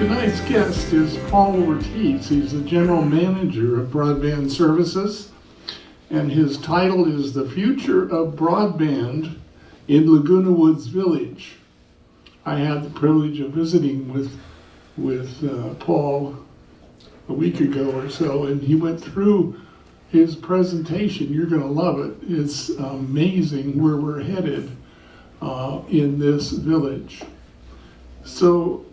Tonight's guest is Paul Ortiz. He's the general manager of Broadband Services, and his title is The Future of Broadband in Laguna Woods Village. I had the privilege of visiting with Paul a week ago or so, and he went through his presentation. You're going to love it. It's amazing where we're headed in this village. So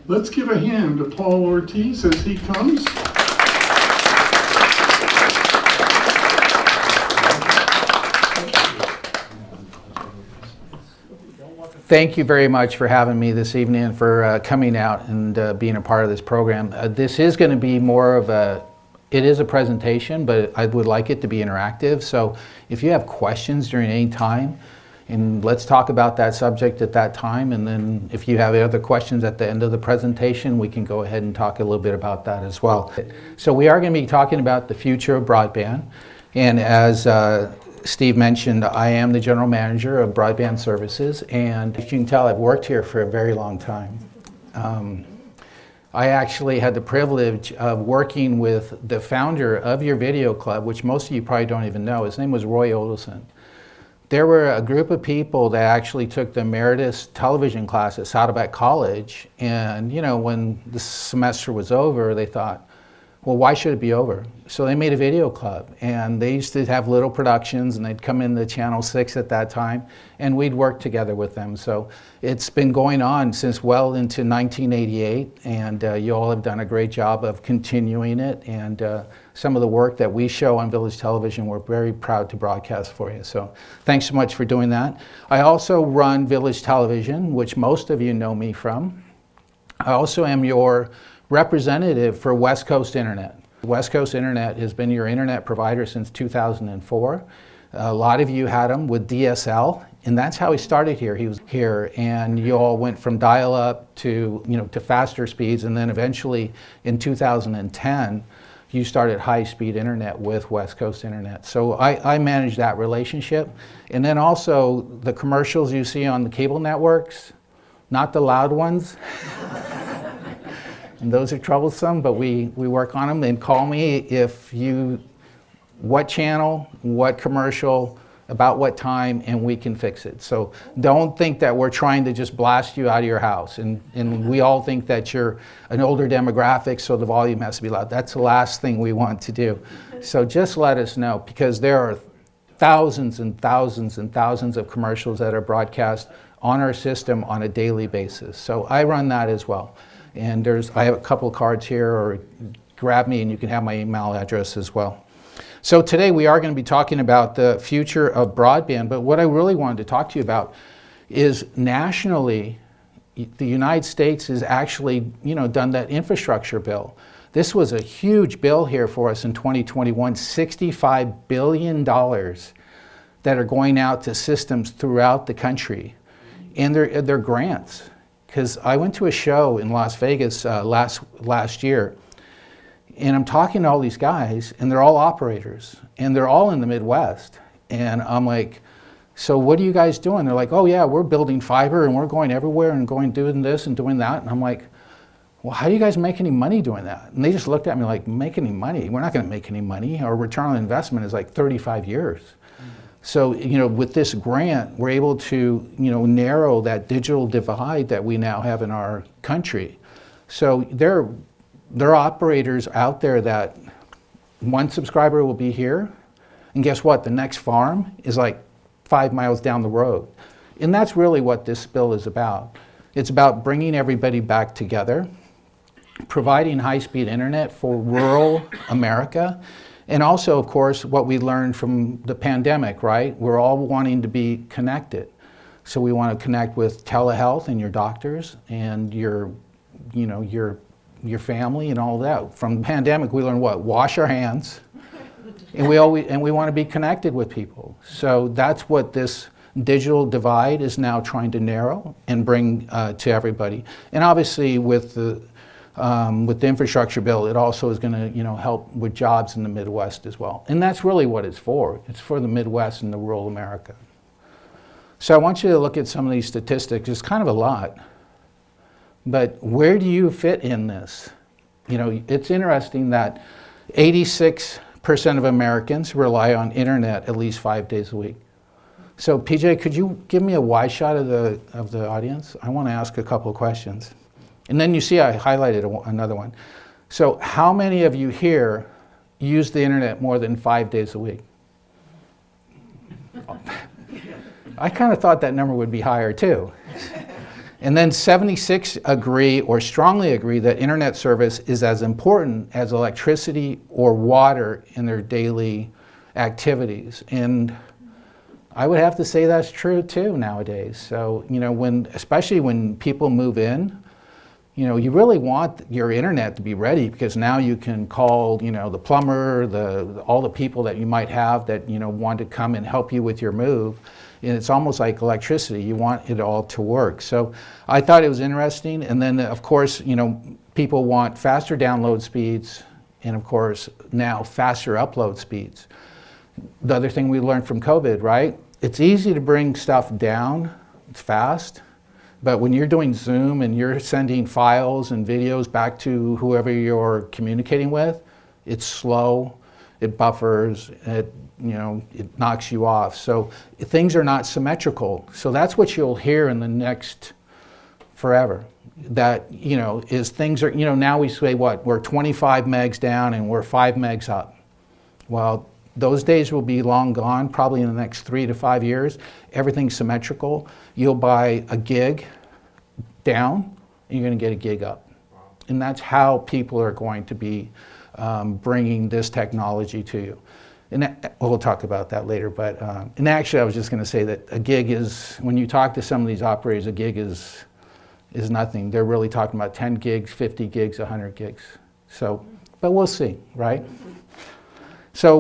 let's give a hand to Paul Ortiz as he comes. Thank you very much for having me this evening and for coming out and being a part of this program. This is going to be more of it is a presentation, but I would like it to be interactive. So if you have questions during any time, and let's talk about that subject at that time, and then if you have other questions at the end of the presentation, we can go ahead and talk a little bit about that as well. So we are going to be talking about the future of broadband, and as Steve mentioned, I am the general manager of Broadband Services, and as you can tell, I've worked here for a very long time. I actually had the privilege of working with the founder of your video club, which most of you probably don't even know. His name was Roy Odelson. There were a group of people that actually took the emeritus television class at Saddleback College, and when the semester was over, they thought, well, why should it be over? So they made a video club, and they used to have little productions, and they'd come into Channel 6 at that time, and we'd work together with them. So it's been going on since well into 1988, and you all have done a great job of continuing it, and some of the work that we show on Village Television, we're very proud to broadcast for you. So thanks so much for doing that. I also run Village Television, which most of you know me from. I also am your representative for West Coast Internet. West Coast Internet has been your internet provider since 2004. A lot of you had him with DSL, and that's how he started here. He was here, and you all went from dial-up to to faster speeds, and then eventually in 2010, you started high-speed internet with West Coast Internet. So I manage that relationship, and then also the commercials you see on the cable networks, not the loud ones. And those are troublesome, but we work on them. And call me if what channel, what commercial, about what time, and we can fix it. So don't think that we're trying to just blast you out of your house. And we all think that you're an older demographic, so the volume has to be loud. That's the last thing we want to do. So just let us know, because there are thousands and thousands and thousands of commercials that are broadcast on our system on a daily basis. So I run that as well. And I have a couple of cards here, or grab me and you can have my email address as well. So today we are going to be talking about the future of broadband, but what I really wanted to talk to you about is nationally, the United States has actually done that infrastructure bill. This was a huge bill here for us in 2021, $65 billion that are going out to systems throughout the country. And they're grants. Because I went to a show in Las Vegas last year, and I'm talking to all these guys, and they're all operators, and they're all in the Midwest. And I'm like, so what are you guys doing? They're like, oh yeah, we're building fiber, and we're going everywhere, and going doing this and doing that. And I'm like, well, how do you guys make any money doing that? And they just looked at me like, make any money? We're not going to make any money. Our return on investment is like 35 years. So, with this grant, we're able to, narrow that digital divide that we now have in our country. So there are operators out there that one subscriber will be here, and guess what? The next farm is like 5 miles down the road. And that's really what this bill is about. It's about bringing everybody back together, providing high-speed internet for rural America. And also, of course, what we learned from the pandemic, right? We're all wanting to be connected. So we want to connect with telehealth and your doctors and your family and all that. From the pandemic, we learned what? Wash our hands. And we want to be connected with people. So that's what this digital divide is now trying to narrow and bring to everybody. And obviously, with the infrastructure bill, it also is going to, help with jobs in the Midwest as well. And that's really what it's for. It's for the Midwest and the rural America. So I want you to look at some of these statistics. It's kind of a lot. But where do you fit in this? You know, it's interesting that 86% of Americans rely on internet at least 5 days a week. So PJ, could you give me a wide shot of the audience? I want to ask a couple of questions. And then you see I highlighted another one. So how many of you here use the internet more than 5 days a week? I kind of thought that number would be higher too. And then 76 agree or strongly agree that internet service is as important as electricity or water in their daily activities. And I would have to say that's true too nowadays. So, you know, especially when people move in, you know, you really want your internet to be ready because now you can call, you know, the plumber, all the people that you might have that, you know, want to come and help you with your move. And it's almost like electricity. You want it all to work. So I thought it was interesting. And then, of course, you know, people want faster download speeds and, of course, now faster upload speeds. The other thing we learned from COVID, right? It's easy to bring stuff down. It's fast. But when you're doing Zoom and you're sending files and videos back to whoever you're communicating with, it's slow, it buffers, it knocks you off. So things are not symmetrical. So that's what you'll hear in the next forever. That, you know, is things are, you know, now we say what, we're 25 megs down and we're 5 megs up. Well, those days will be long gone, probably in the next 3 to 5 years. Everything's symmetrical. You'll buy a gig down, and you're going to get a gig up. Wow. And that's how people are going to be bringing this technology to you. And we'll talk about that later. But and actually, I was just going to say that a gig is, when you talk to some of these operators, a gig is nothing. They're really talking about 10 gigs, 50 gigs, 100 gigs. So, but we'll see, right? So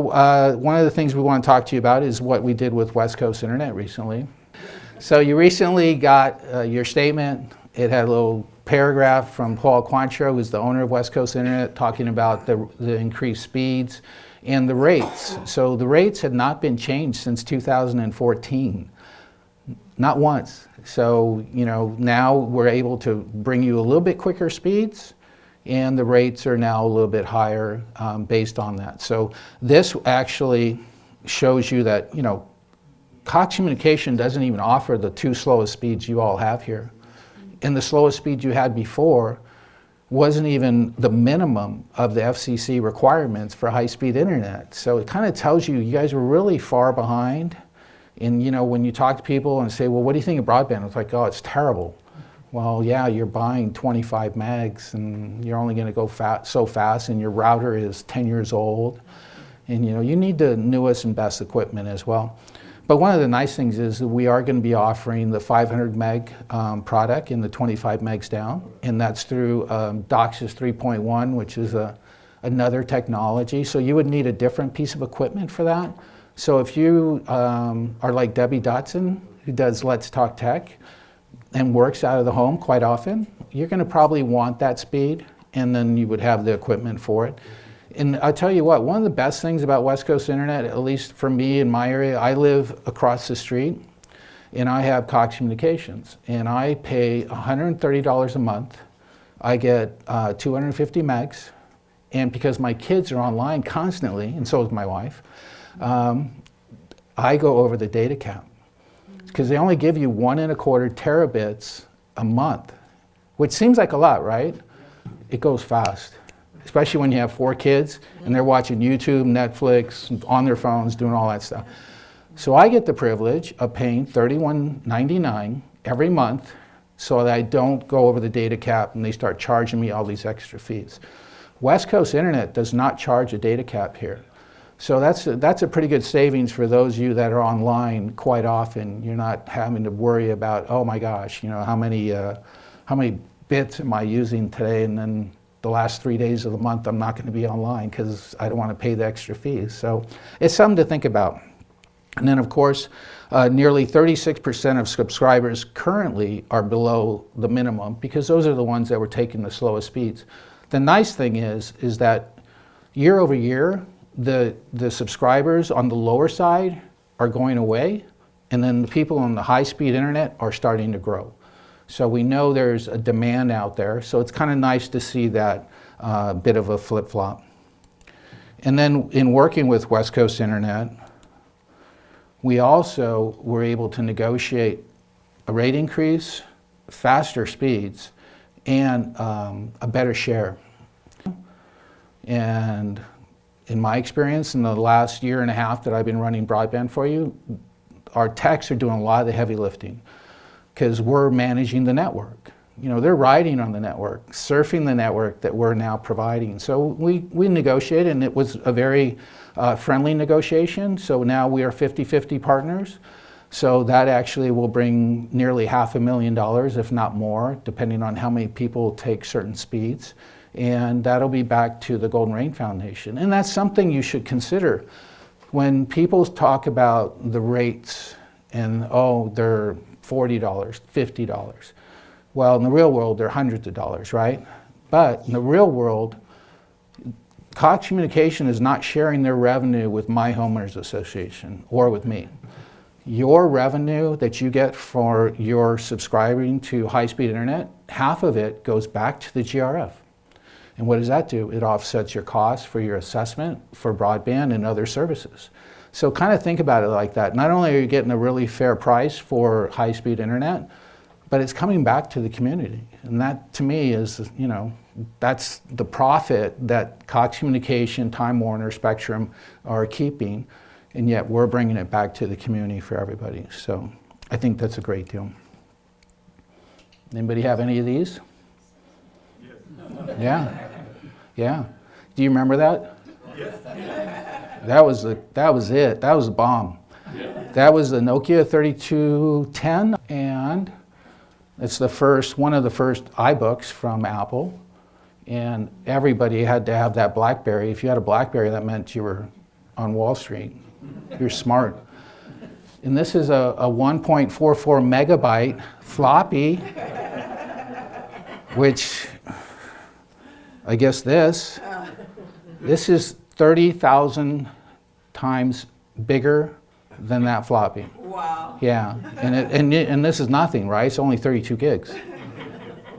one of the things we want to talk to you about is what we did with West Coast Internet recently. So you recently got your statement. It had a little paragraph from Paul Quantrill, who's the owner of West Coast Internet, talking about the increased speeds and the rates. So the rates had not been changed since 2014, not once. So, you know, now we're able to bring you a little bit quicker speeds, and the rates are now a little bit higher based on that. So this actually shows you that, you know, Cox Communication doesn't even offer the 2 slowest speeds you all have here. And the slowest speed you had before wasn't even the minimum of the FCC requirements for high-speed internet. So it kind of tells you guys were really far behind. And, you know, when you talk to people and say, well, what do you think of broadband? It's like, oh, it's terrible. Well, yeah, you're buying 25 megs and you're only going to go so fast, and your router is 10 years old. And, you know, you need the newest and best equipment as well. But one of the nice things is that we are going to be offering the 500 meg product in the 25 megs down, and that's through DOCSIS 3.1, which is another technology. So you would need a different piece of equipment for that. So if you are like Debbie Dotson, who does Let's Talk Tech and works out of the home quite often, you're going to probably want that speed, and then you would have the equipment for it. And I'll tell you what, one of the best things about West Coast Internet, at least for me in my area, I live across the street and I have Cox Communications, and I pay $130 a month. I get 250 megs, and because my kids are online constantly, and so is my wife, I go over the data cap because they only give you 1.25 terabits a month, which seems like a lot, right? It goes fast. Especially when you have 4 kids and they're watching YouTube, Netflix, on their phones, doing all that stuff. So I get the privilege of paying $31.99 every month so that I don't go over the data cap and they start charging me all these extra fees. West Coast Internet does not charge a data cap here. So that's a pretty good savings for those of you that are online quite often. You're not having to worry about, oh my gosh, you know, how many bits am I using today, and then the last 3 days of the month I'm not going to be online because I don't want to pay the extra fees. So it's something to think about. And then of course, nearly 36% of subscribers currently are below the minimum because those are the ones that were taking the slowest speeds. The nice thing is that year over year, the subscribers on the lower side are going away, and then the people on the high-speed internet are starting to grow. So we know there's a demand out there. So it's kind of nice to see that bit of a flip-flop. And then in working with West Coast Internet, we also were able to negotiate a rate increase, faster speeds, and a better share. And in my experience, in the last year and a half that I've been running Broadband for you, our techs are doing a lot of the heavy lifting because we're managing the network. You know, they're riding on the network, surfing the network that we're now providing. So we negotiated, and it was a very friendly negotiation. So now we are 50-50 partners. So that actually will bring nearly $500,000, if not more, depending on how many people take certain speeds. And that'll be back to the Golden Rain Foundation. And that's something you should consider. When people talk about the rates and, oh, they're $40, $50. Well, in the real world, they're hundreds of dollars, right? But in the real world, Cox Communication is not sharing their revenue with my homeowners association or with me. Your revenue that you get for your subscribing to high-speed internet, half of it goes back to the GRF. And what does that do? It offsets your costs for your assessment for broadband and other services. So kind of think about it like that. Not only are you getting a really fair price for high-speed internet, but it's coming back to the community. And that, to me, is, you know, that's the profit that Cox Communication, Time Warner, Spectrum are keeping, and yet we're bringing it back to the community for everybody. So I think that's a great deal. Anybody have any of these? Yeah. Yeah. Do you remember that? That was it. That was the bomb. That was the Nokia 3210, and it's one of the first iBooks from Apple, and everybody had to have that BlackBerry. If you had a BlackBerry, that meant you were on Wall Street. You're smart. And this is a 1.44 megabyte floppy, which I guess this is 30,000 times bigger than that floppy. Wow. Yeah, and this is nothing, right? It's only 32 gigs.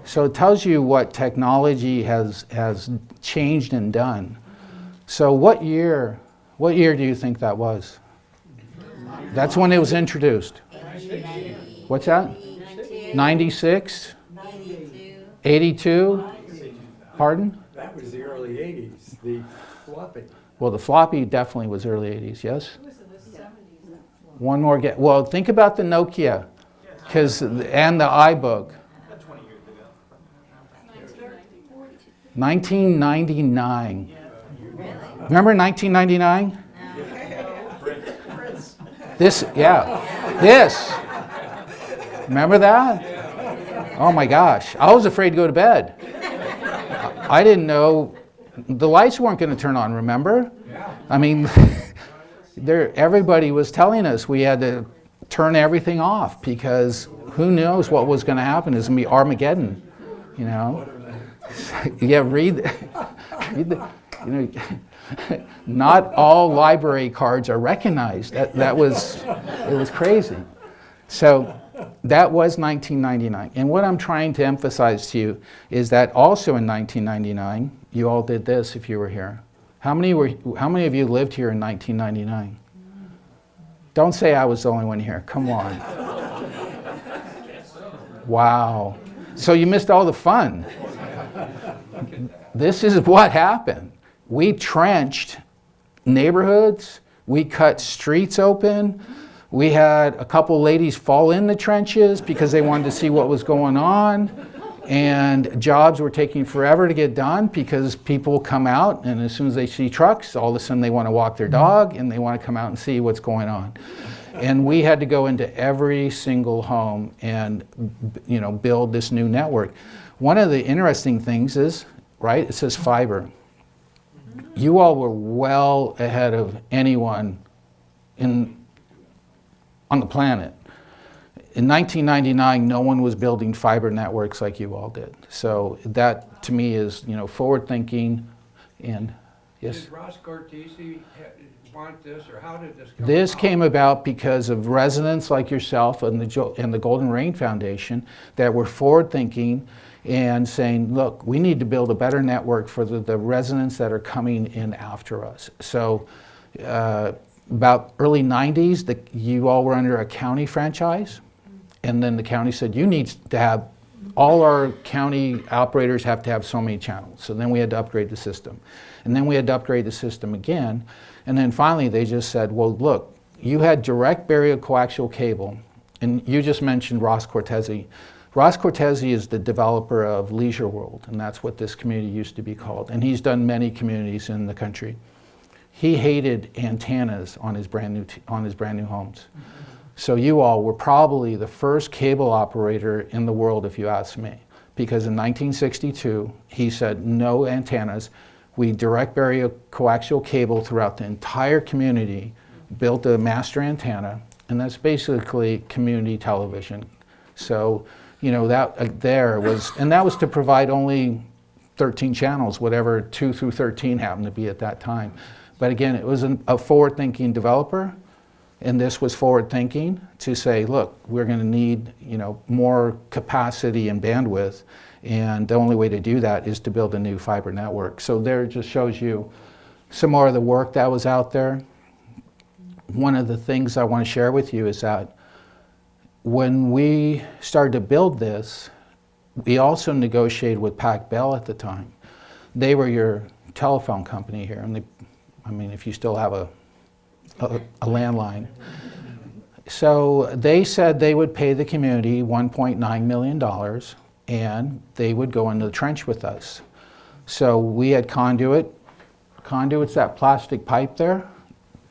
So it tells you what technology has changed and done. So what year do you think that was? That's when it was introduced. What's that? 96? 82? Pardon? That was the early 80s, the floppy. Well, the floppy definitely was early 80s, yes? One more get. Well, think about the Nokia, and the iBook. 1999. Remember 1999? This. Remember that? Oh my gosh, I was afraid to go to bed. I didn't know the lights weren't going to turn on, remember? I mean, everybody was telling us we had to turn everything off because who knows what was going to happen. It's going to be Armageddon, you know? Yeah, read the, you know, not all library cards are recognized. It was crazy. So that was 1999. And what I'm trying to emphasize to you is that also in 1999, you all did this if you were here. How many of you lived here in 1999? Don't say I was the only one here. Come on. Wow. So you missed all the fun. This is what happened. We trenched neighborhoods. We cut streets open. We had a couple ladies fall in the trenches because they wanted to see what was going on. And jobs were taking forever to get done because people come out, and as soon as they see trucks, all of a sudden they want to walk their dog and they want to come out and see what's going on. And we had to go into every single home and, you know, build this new network. One of the interesting things is, right, it says fiber. You all were well ahead of anyone on the planet. In 1999, no one was building fiber networks like you all did. So that, to me, is, you know, forward thinking. And yes. Did Ross Cortese want this, or how did this come This about? came about because of residents like yourself and the Golden Rain Foundation that were forward-thinking and saying, look, we need to build a better network for the residents that are coming in after us. So about early 90s, you all were under a county franchise, and then the county said, you need to have, all our county operators have to have so many channels. So then we had to upgrade the system. And then we had to upgrade the system again. And then finally they just said, well, look, you had direct burial coaxial cable, and you just mentioned Ross Cortese. Ross Cortese is the developer of Leisure World, and that's what this community used to be called. And he's done many communities in the country. He hated antennas on his brand new homes. So you all were probably the first cable operator in the world, if you ask me, because in 1962 he said no antennas. We direct burial coaxial cable throughout the entire community, built a master antenna, and that's basically community television. So, you know, that there was, and that was to provide only 13 channels, whatever 2 through 13 happened to be at that time. But again, it was a forward-thinking developer, and this was forward-thinking to say, look, we're going to need, you know, more capacity and bandwidth. And the only way to do that is to build a new fiber network. So there it just shows you some more of the work that was out there. One of the things I want to share with you is that when we started to build this, we also negotiated with Pac Bell at the time. They were your telephone company here, and I mean, if you still have a landline. So they said they would pay the community $1.9 million, and they would go into the trench with us. So we had conduit. Conduit's that plastic pipe there.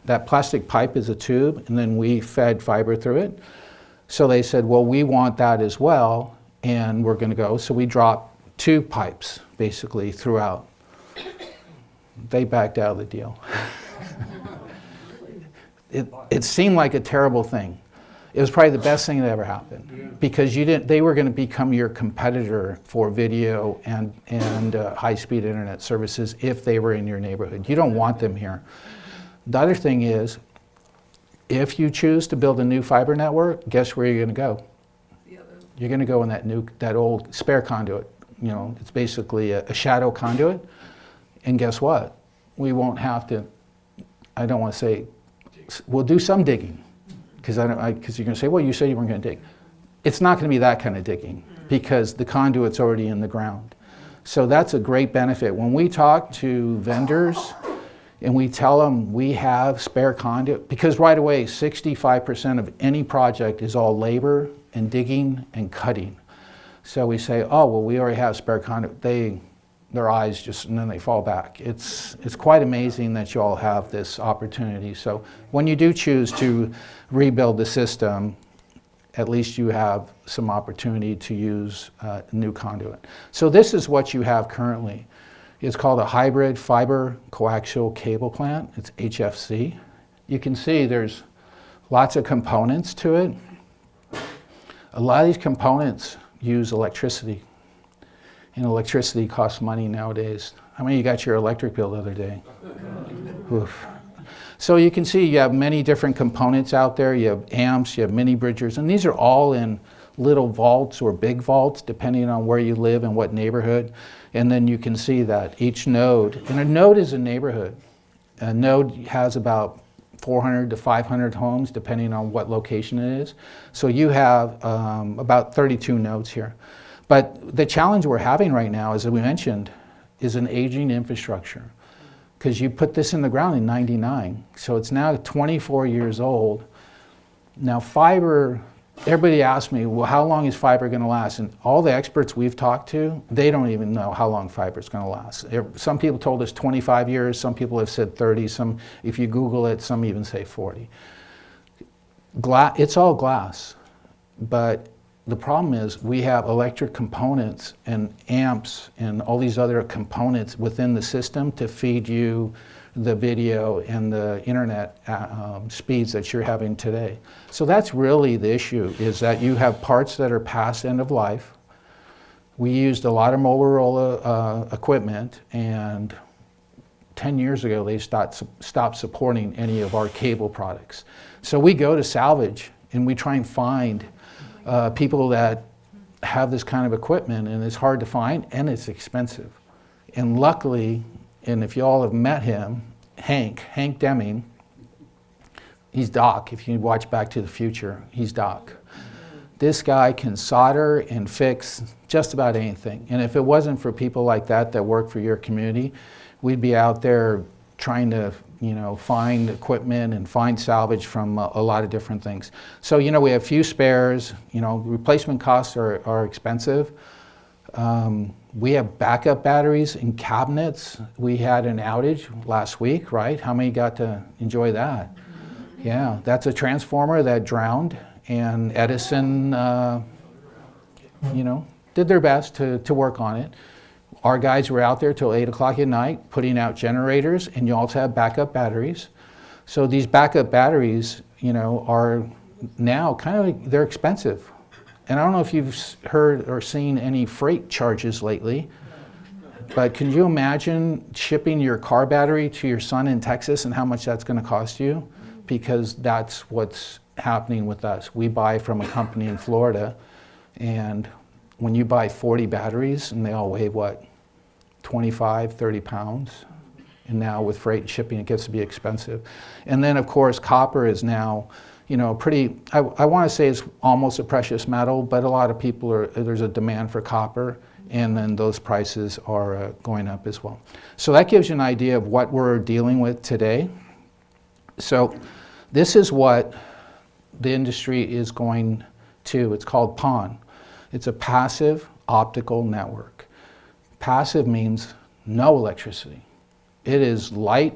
That plastic pipe is a tube, and then we fed fiber through it. So they said, well, we want that as well, and we're going to go. So we dropped 2 pipes, basically, throughout. They backed out of the deal. It seemed like a terrible thing. It was probably the best thing that ever happened, because they were going to become your competitor for video and high-speed internet services if they were in your neighborhood. You don't want them here. The other thing is, if you choose to build a new fiber network, guess where you're going to go? You're going to go in that old spare conduit. You know, it's basically a shadow conduit. And guess what? We won't have to, I don't want to say, we'll do some digging. Because you're going to say, well, you said you weren't going to dig. It's not going to be that kind of digging, because the conduit's already in the ground. So that's a great benefit. When we talk to vendors and we tell them we have spare conduit, because right away 65% of any project is all labor and digging and cutting. So we say, oh, well, we already have spare conduit. Their eyes just, and then they fall back. It's quite amazing that you all have this opportunity. So when you do choose to rebuild the system, at least you have some opportunity to use new conduit. So this is what you have currently. It's called a hybrid fiber coaxial cable plant. It's HFC. You can see there's lots of components to it. A lot of these components use electricity. And electricity costs money nowadays. How many of you got your electric bill the other day? Oof. So you can see you have many different components out there. You have amps, you have mini bridgers, and these are all in little vaults or big vaults, depending on where you live and what neighborhood. And then you can see that each node, and a node is a neighborhood. A node has about 400 to 500 homes, depending on what location it is. So you have about 32 nodes here. But the challenge we're having right now, as we mentioned, is an aging infrastructure. Because you put this in the ground in '99, so it's now 24 years old. Now fiber, everybody asks me, well, how long is fiber going to last? And all the experts we've talked to, they don't even know how long fiber is going to last. Some people told us 25 years, some people have said 30, some, if you Google it, some even say 40. It's all glass, but the problem is we have electric components and amps and all these other components within the system to feed you the video and the internet speeds that you're having today. So that's really the issue, is that you have parts that are past end of life. We used a lot of Motorola equipment, and 10 years ago, they stopped supporting any of our cable products. So we go to salvage and we try and find people that have this kind of equipment, and it's hard to find and it's expensive. And luckily, and if you all have met him, Hank Deming, he's Doc. If you watch Back to the Future, he's Doc. This guy can solder and fix just about anything. And if it wasn't for people like that work for your community, we'd be out there trying to, find equipment and find salvage from a lot of different things. So, we have few spares. Replacement costs are expensive. We have backup batteries in cabinets. We had an outage last week, right? How many got to enjoy that? Yeah, that's a transformer that drowned, and Edison, did their best to work on it. Our guys were out there till 8 o'clock at night putting out generators, and you also have backup batteries. So these backup batteries, are now they're expensive. And I don't know if you've heard or seen any freight charges lately, but can you imagine shipping your car battery to your son in Texas and how much that's going to cost you? Because that's what's happening with us. We buy from a company in Florida, and when you buy 40 batteries, and they all weigh, 25, 30 pounds, and now with freight and shipping, it gets to be expensive. And then, of course, copper is now, pretty, I want to say it's almost a precious metal, but a lot of people there's a demand for copper, and then those prices are going up as well. So that gives you an idea of what we're dealing with today. So this is what the industry is going to. It's called PON. It's a passive optical network. Passive means no electricity. It is light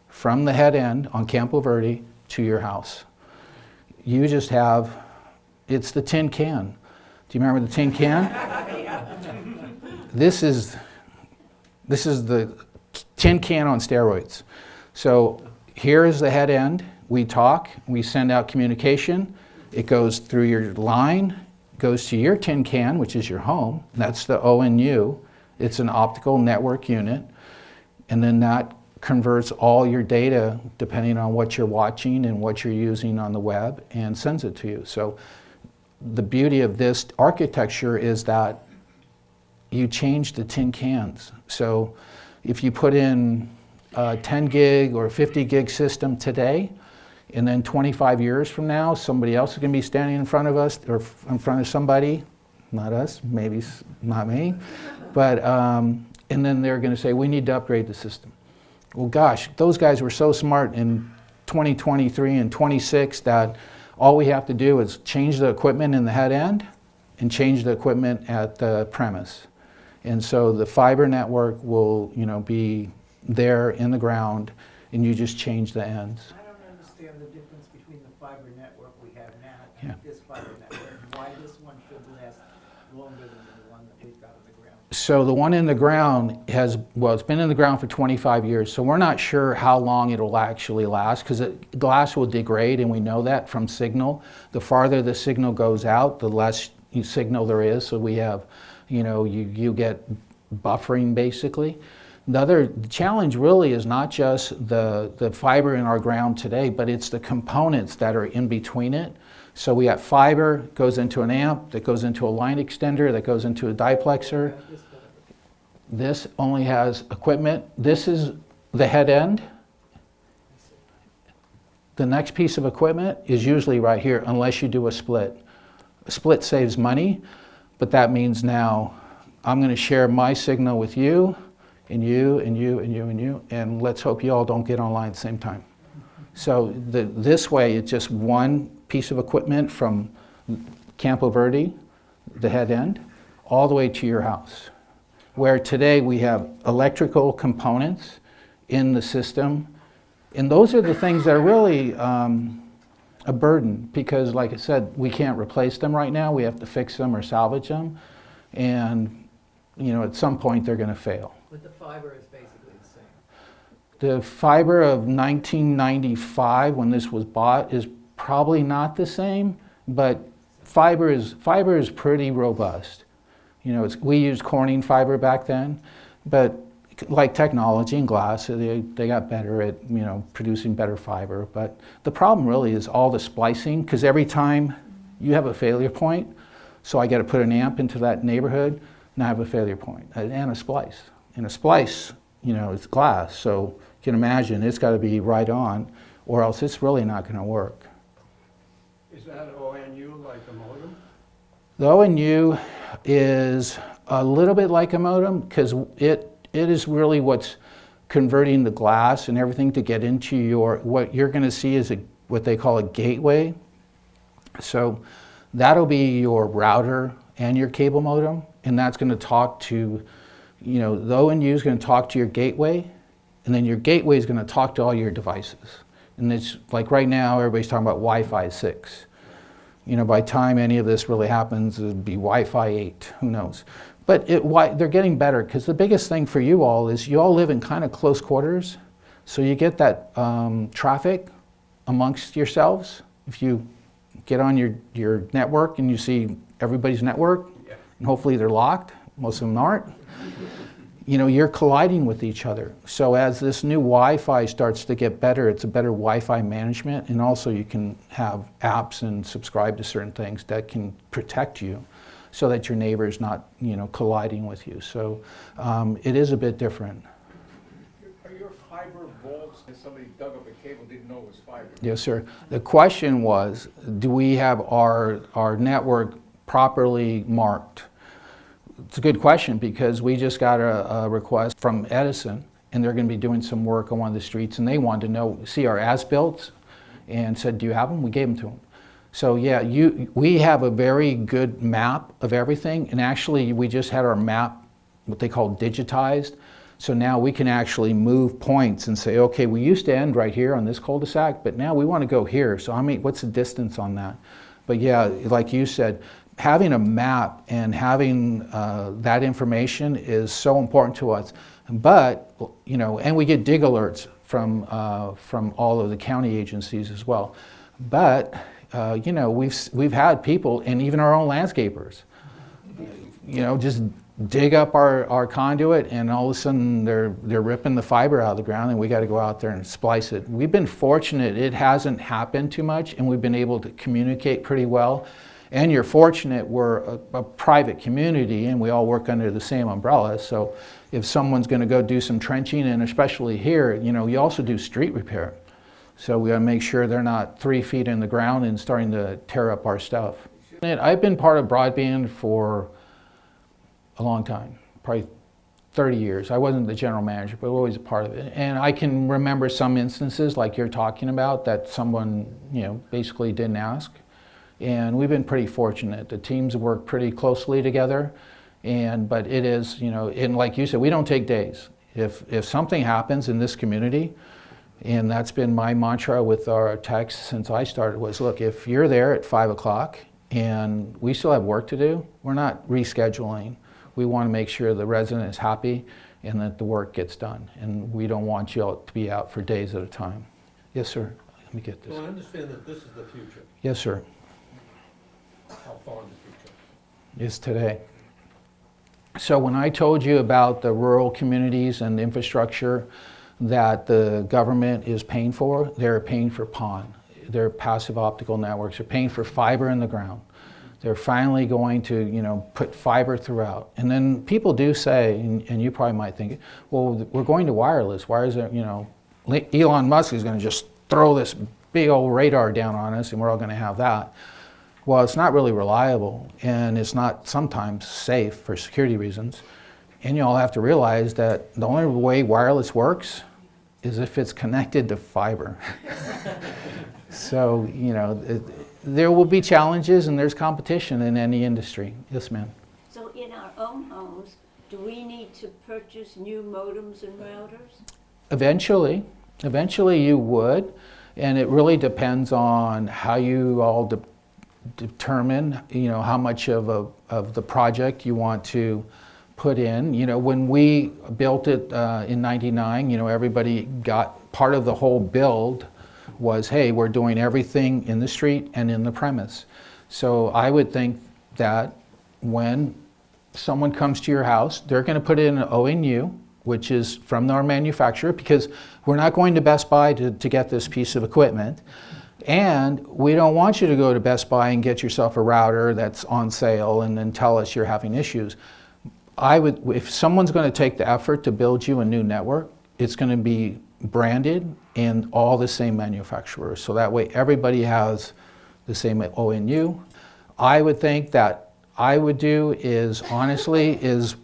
from the head end on Campo Verde to your house. You just have, it's the tin can. Do you remember the tin can? This is the tin can on steroids. So here is the head end. We talk, we send out communication. It goes through your line, goes to your tin can, which is your home. That's the ONU. It's an optical network unit. And then that converts all your data, depending on what you're watching and what you're using on the web, and sends it to you. So the beauty of this architecture is that you change the tin cans. So if you put in a 10 gig or 50 gig system today, and then 25 years from now, somebody else is going to be standing in front of us, or in front of somebody, not us, maybe not me, but, and then they're going to say, we need to upgrade the system. Well, gosh, those guys were so smart in 2023 and 26 that all we have to do is change the equipment in the head end and change the equipment at the premise. And so the fiber network will, be there in the ground, and you just change the ends. I don't understand the difference between the fiber network we have now Yeah. and this fiber network. Why this one should last longer than the one that we've got on the ground? So the one in the ground it's been in the ground for 25 years, so we're not sure how long it'll actually last, because glass will degrade, and we know that from signal. The farther the signal goes out, the less signal there is, so we have, you get buffering basically. The other challenge really is not just the fiber in our ground today, but it's the components that are in between it. So we have fiber, goes into an amp, that goes into a line extender, that goes into a diplexer. This only has equipment. This is the head end. The next piece of equipment is usually right here, unless you do a split. A split saves money, but that means now I'm going to share my signal with you, and you, and you, and you, and you, and let's hope you all don't get online at the same time. So this way, it's just one piece of equipment from Campo Verde, the head end, all the way to your house. Where today we have electrical components in the system, and those are the things that are really a burden, because like I said, we can't replace them right now. We have to fix them or salvage them, and at some point they're going to fail. But the fiber is basically the same. The fiber of 1995, when this was bought, is probably not the same, but fiber is pretty robust. We used Corning fiber back then, but like technology and glass, so they got better at, producing better fiber. But the problem really is all the splicing, because every time you have a failure point, so I got to put an amp into that neighborhood, and I have a failure point, and a splice. And a splice, it's glass, so you can imagine it's got to be right on, or else it's really not going to work. Is that ONU like a modem? The ONU is a little bit like a modem, because it is really what's converting the glass and everything to get into what you're going to see is what they call a gateway. So that'll be your router and your cable modem, and that's going to talk to, the ONU is going to talk to your gateway, and then your gateway is going to talk to all your devices. And it's like right now, everybody's talking about Wi-Fi 6. By the time any of this really happens, it'll be Wi-Fi 8, who knows. But they're getting better, because the biggest thing for you all is you all live in kind of close quarters, so you get that traffic amongst yourselves. If you get on your network and you see everybody's network, and hopefully they're locked, most of them aren't, you're colliding with each other. So as this new Wi-Fi starts to get better, it's a better Wi-Fi management, and also you can have apps and subscribe to certain things that can protect you so that your neighbor's not, colliding with you. So it is a bit different. Are your fiber vaults, if somebody dug up a cable, didn't know it was fiber? Yes, sir. The question was, do we have our network properly marked? It's a good question, because we just got a request from Edison, and they're going to be doing some work on one of the streets, and they wanted to see our as-built and said, do you have them? We gave them to them. So yeah, we have a very good map of everything, and actually we just had our map, what they call digitized. So now we can actually move points and say, okay, we used to end right here on this cul-de-sac, but now we want to go here. So what's the distance on that? But yeah, like you said, having a map and having that information is so important to us. But, and we get dig alerts from all of the county agencies as well. But, we've had people, and even our own landscapers, just dig up our conduit, and all of a sudden they're ripping the fiber out of the ground, and we got to go out there and splice it. We've been fortunate; it hasn't happened too much, and we've been able to communicate pretty well. And you're fortunate we're a private community, and we all work under the same umbrella. So if someone's going to go do some trenching, and especially here, you also do street repair. So we got to make sure they're not 3 feet in the ground and starting to tear up our stuff. And I've been part of Broadband for a long time, probably 30 years. I wasn't the general manager, but always a part of it. And I can remember some instances like you're talking about that someone, basically didn't ask. And we've been pretty fortunate. The teams work pretty closely together. But it is, and like you said, we don't take days. If something happens in this community, and that's been my mantra with our techs since I started, was, look, if you're there at 5 o'clock and we still have work to do, we're not rescheduling. We want to make sure the resident is happy and that the work gets done. And we don't want you to be out for days at a time. Yes, sir. Let me get this. Well, I understand that this is the future. Yes, sir. How far in the future? Is today. So when I told you about the rural communities and the infrastructure that the government is paying for, they're paying for PON. They're passive optical networks. They're paying for fiber in the ground. They're finally going to, put fiber throughout. And then people do say, and you probably might think, well, we're going to wireless. Why is there, Elon Musk is going to just throw this big old radar down on us and we're all going to have that. Well, it's not really reliable, and it's not sometimes safe for security reasons. And you all have to realize that the only way wireless works is if it's connected to fiber. So, there will be challenges and there's competition in any industry. Yes, ma'am. So in our own homes, do we need to purchase new modems and routers? Eventually you would, and it really depends on how you all determine, how much of the project you want to put in. When we built it in '99, everybody got part of the whole build was, hey, we're doing everything in the street and in the premise. So I would think that when someone comes to your house, they're going to put in an ONU, which is from our manufacturer, because we're not going to Best Buy to get this piece of equipment. And we don't want you to go to Best Buy and get yourself a router that's on sale and then tell us you're having issues. If someone's going to take the effort to build you a new network, it's going to be branded and all the same manufacturers. So that way everybody has the same ONU. I would think that I would do is, honestly, is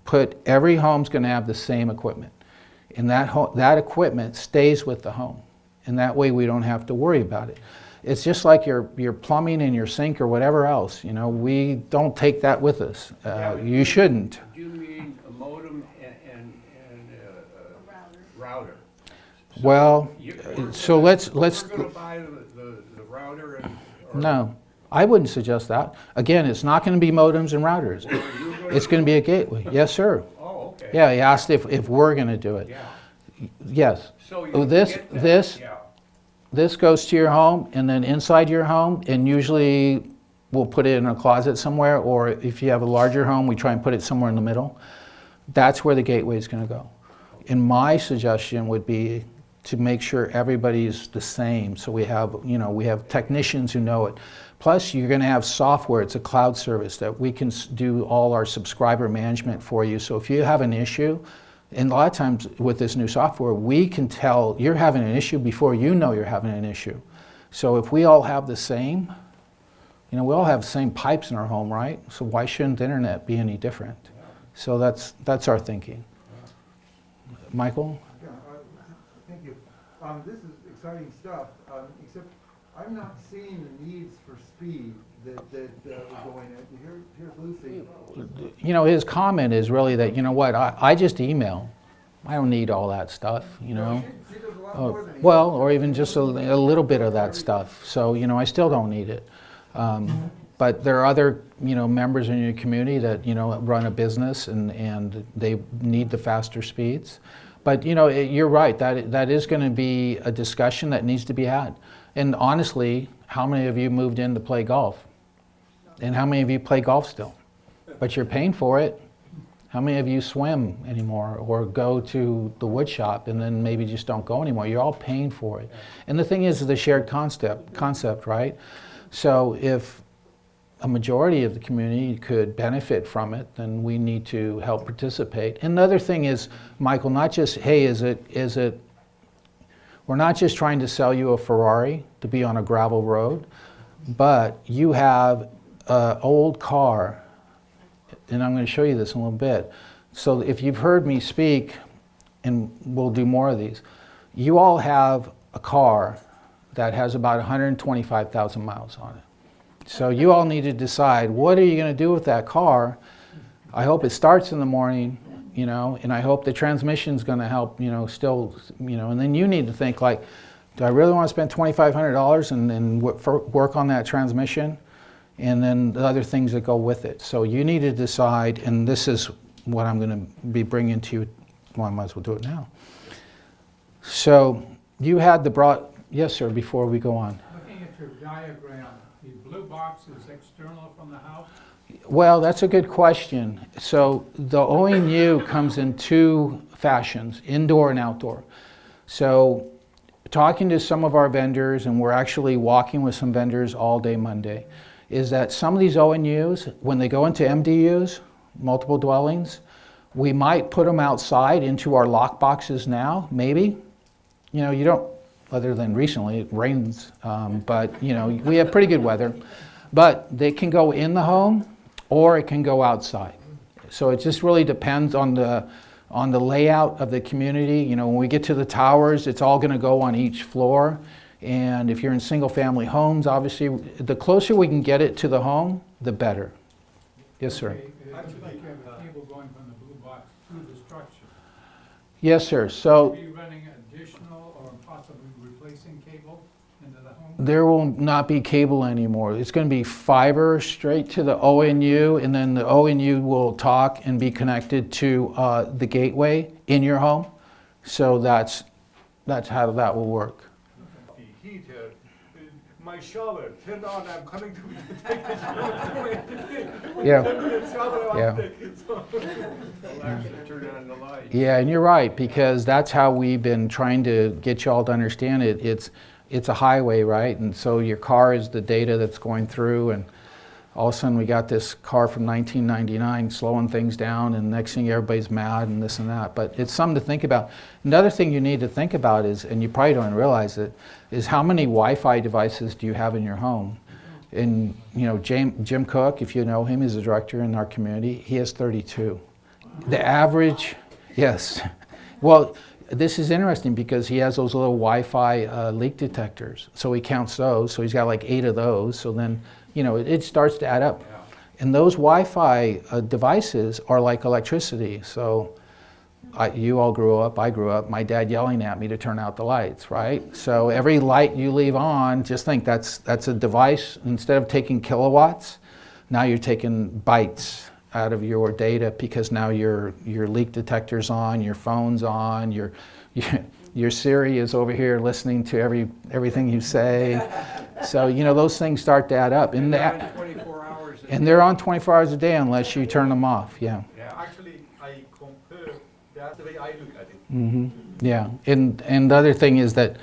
put every home's going to have the same equipment. And that equipment stays with the home. And that way we don't have to worry about it. It's just like your plumbing and your sink or whatever else. You know, we don't take that with us. You shouldn't. Do you mean a modem and a router? Well, so let's. We're gonna buy the router and. No, I wouldn't suggest that. Again, it's not going to be modems and routers. It's going to be a gateway. Yes, sir. Oh, okay. Yeah, he asked if we're going to do it. Yeah. Yes. So you Oh, this get that, this yeah. this goes to your home, and then inside your home, and usually we'll put it in a closet somewhere, or if you have a larger home, we try and put it somewhere in the middle. That's where the gateway is going to go. And my suggestion would be to make sure everybody's the same, so we have technicians who know it. Plus, you're going to have software. It's a cloud service that we can do all our subscriber management for you. So if you have an issue, and a lot of times with this new software, we can tell you're having an issue before you know you're having an issue. So if we all have the same, we all have the same pipes in our home, right? So why shouldn't the internet be any different? So that's our thinking. Michael? Yeah, thank you. This is exciting stuff, except I'm not seeing the needs for speed that we're going at. Here's Lucy. His comment is really that, I just email. I don't need all that stuff, She does a lot more than Well, or even just a little bit of that stuff. So, I still don't need it. But there are other, members in your community that, run a business and they need the faster speeds. But, you're right, that is going to be a discussion that needs to be had. And honestly, how many of you moved in to play golf? And how many of you play golf still? But you're paying for it. How many of you swim anymore or go to the wood shop and then maybe just don't go anymore? You're all paying for it. And the thing is the shared concept, right? So if a majority of the community could benefit from it, then we need to help participate. And the other thing is, Michael, not just, hey, we're not just trying to sell you a Ferrari to be on a gravel road, but you have an old car, and I'm going to show you this in a little bit. So if you've heard me speak, and we'll do more of these, you all have a car that has about 125,000 miles on it. So you all need to decide, what are you going to do with that car? I hope it starts in the morning, and I hope the transmission's going to help, still, and then you need to think like, do I really want to spend $2,500 and work on that transmission? And then the other things that go with it. So you need to decide, and this is what I'm going to be bringing to you. Well, I might as well do it now. So you had yes, sir, before we go on. Looking at your diagram, the blue box is external from the house? Well, that's a good question. So the ONU comes in two fashions, indoor and outdoor. So talking to some of our vendors, and we're actually walking with some vendors all day Monday, is that some of these ONUs, when they go into MDUs, multiple dwellings, we might put them outside into our lock boxes now, maybe. You don't, other than recently, it rains, but we have pretty good weather. But they can go in the home, or it can go outside. So it just really depends on the layout of the community. When we get to the towers, it's all going to go on each floor. And if you're in single-family homes, obviously, the closer we can get it to the home, the better. Yes, sir. Okay, it looks like you have a cable going from the blue box to the structure. Yes, sir. So Are you running additional or possibly replacing cable into the home? there will not be cable anymore. It's going to be fiber straight to the ONU, and then the ONU will talk and be connected to the gateway in your home. So that's how that will work. The heat here, my shower, turn on, I'm coming to take a shower. Yeah. 10 minutes shower, I Yeah. want to take it. So- I'll actually turn on the light. Yeah, and you're right, because that's how we've been trying to get y'all to understand it. It's a highway, right? And so your car is the data that's going through, and all of a sudden we got this car from 1999 slowing things down, and next thing everybody's mad and this and that. But it's something to think about. Another thing you need to think about is, and you probably don't realize it, is how many Wi-Fi devices do you have in your home? And Jim Cook, if you know him, is a director in our community. He has 32. The average, yes. Well, this is interesting because he has those little Wi-Fi leak detectors. So he counts those. So he's got like 8 of those. So then, it starts to add up. And those Wi-Fi devices are like electricity. So you all grew up, I grew up, my dad yelling at me to turn out the lights, right? So every light you leave on, just think that's a device. Instead of taking kilowatts, now you're taking bytes out of your data, because now your leak detector's on, your phone's on, your Siri is over here listening to everything you say. So those things start to add up. And they're on 24 hours. And they're on 24 hours a day unless you turn them off. Yeah. Actually, I compare, that's the way I look at it. Mm-hmm. Yeah. And the other thing is that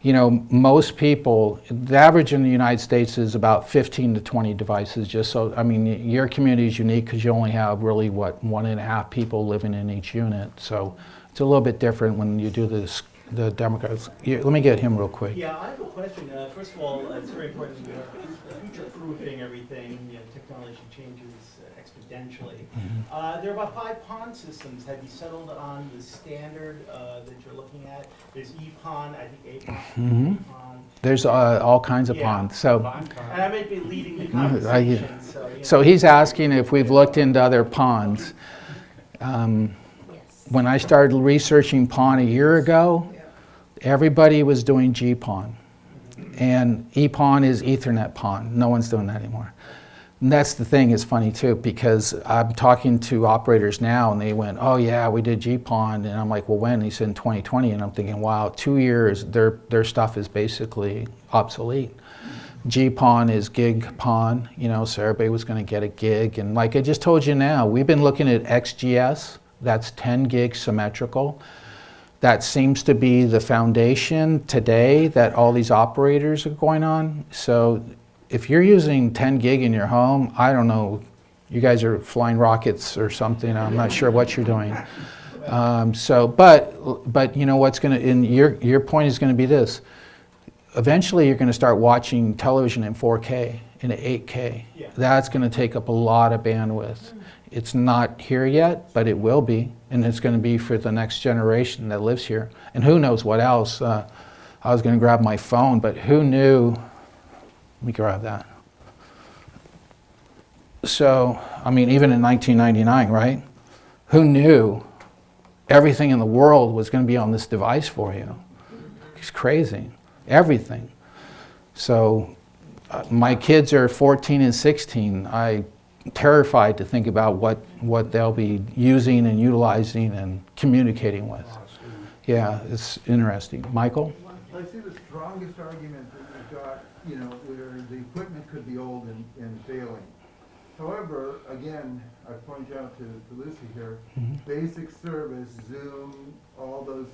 most people, the average in the United States is about 15 to 20 devices. Just so, your community is unique because you only have really 1.5 people living in each unit. So it's a little bit different when you do the Democrats. Let me get him real quick. Yeah, I have a question. First of all, it's very important future-proofing everything. Technology changes exponentially. There are about 5 pond systems. Have you settled on the standard that you're looking at? There's E-pond, I think A-pond, Mhm. pond. There's all kinds of Yeah. ponds. So, And I may be leading the conversation. so he's asking if we've looked into other ponds. Yes. When I started researching pond a year ago, everybody was doing G-pond. And E-pond is Ethernet pond. No one's doing that anymore. And that's the thing, is funny too, because I'm talking to operators now and they went, oh yeah, we did G-pond. And I'm like, well, when? And he said in 2020. And I'm thinking, wow, 2 years, their stuff is basically obsolete. G-pond is gig pond, so everybody was going to get a gig. And like I just told you now, we've been looking at XGS. That's 10 gig symmetrical. That seems to be the foundation today that all these operators are going on. So if you're using 10 gig in your home, I don't know, you guys are flying rockets or something. I'm not sure what you're doing. But what's going to, and your point is going to be this. Eventually you're going to start watching television in 4K, in 8K. Yeah. That's going to take up a lot of bandwidth. It's not here yet, but it will be, and it's going to be for the next generation that lives here. And who knows what else. I was going to grab my phone, but who knew, let me grab that. So, even in 1999, right? Who knew everything in the world was going to be on this device for you? It's crazy. Everything. So, my kids are 14 and 16. I'm terrified to think about what they'll be using and utilizing and communicating with. Yeah, it's interesting. Michael? I see the strongest argument that we've got, where the equipment could be old and failing. However, again, I point out to Lucy here, basic service, Zoom, all those,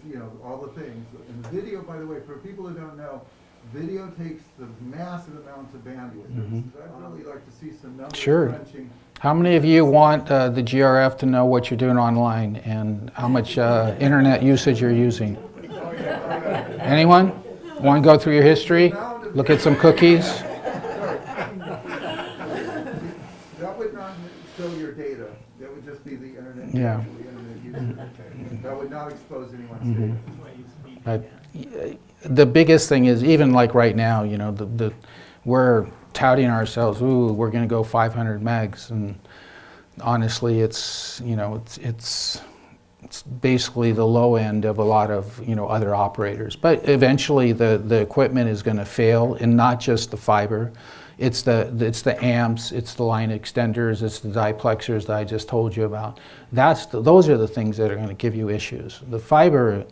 all the things. And the video, by the way, for people who don't know, video takes the massive amounts of bandwidth. I'd really like to see some numbers crunching. How many of you want the GRF to know what you're doing online and how much internet usage you're using? Anyone? Want to go through your history? Look at some cookies? That would not show your data. That would just be the internet. Yeah. The internet user. That would not expose anyone's data. But the biggest thing is, even like right now, we're touting ourselves, ooh, we're going to go 500 megs, and honestly, it's basically the low end of a lot of other operators. But eventually, the equipment is going to fail, and not just the fiber. It's the amps, it's the line extenders, it's the diplexers that I just told you about. Those are the things that are going to give you issues. The fiber,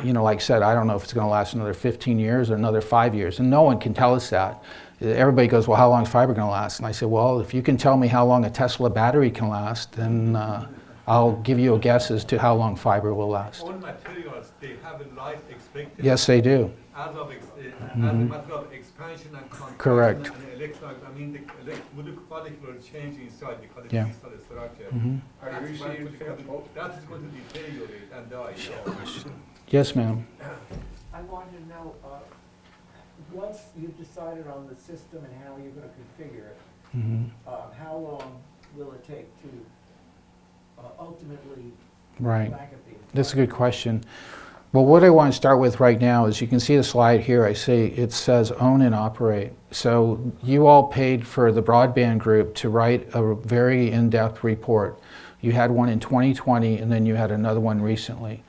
like I said, I don't know if it's going to last another 15 years or another 5 years, and no one can tell us that. Everybody goes, well, how long is fiber going to last? And I say, well, if you can tell me how long a Tesla battery can last, then I'll give you a guess as to how long fiber will last. All materials, they have a life expectancy. Yes, they do. As a matter of expansion and contraction. Correct. And electron, I mean, the molecular change inside the Yeah. crystal structure. Are you receiving fair vote? That is going to deteriorate and die. Yes, ma'am. I wanted to know, once you've decided on the system and how you're gonna configure it, how long will it take to ultimately Right. back at the? That's a good question. Well, what I want to start with right now is you can see the slide here. I say it says own and operate. So you all paid for the broadband group to write a very in-depth report. You had one in 2020 and then you had another one recently.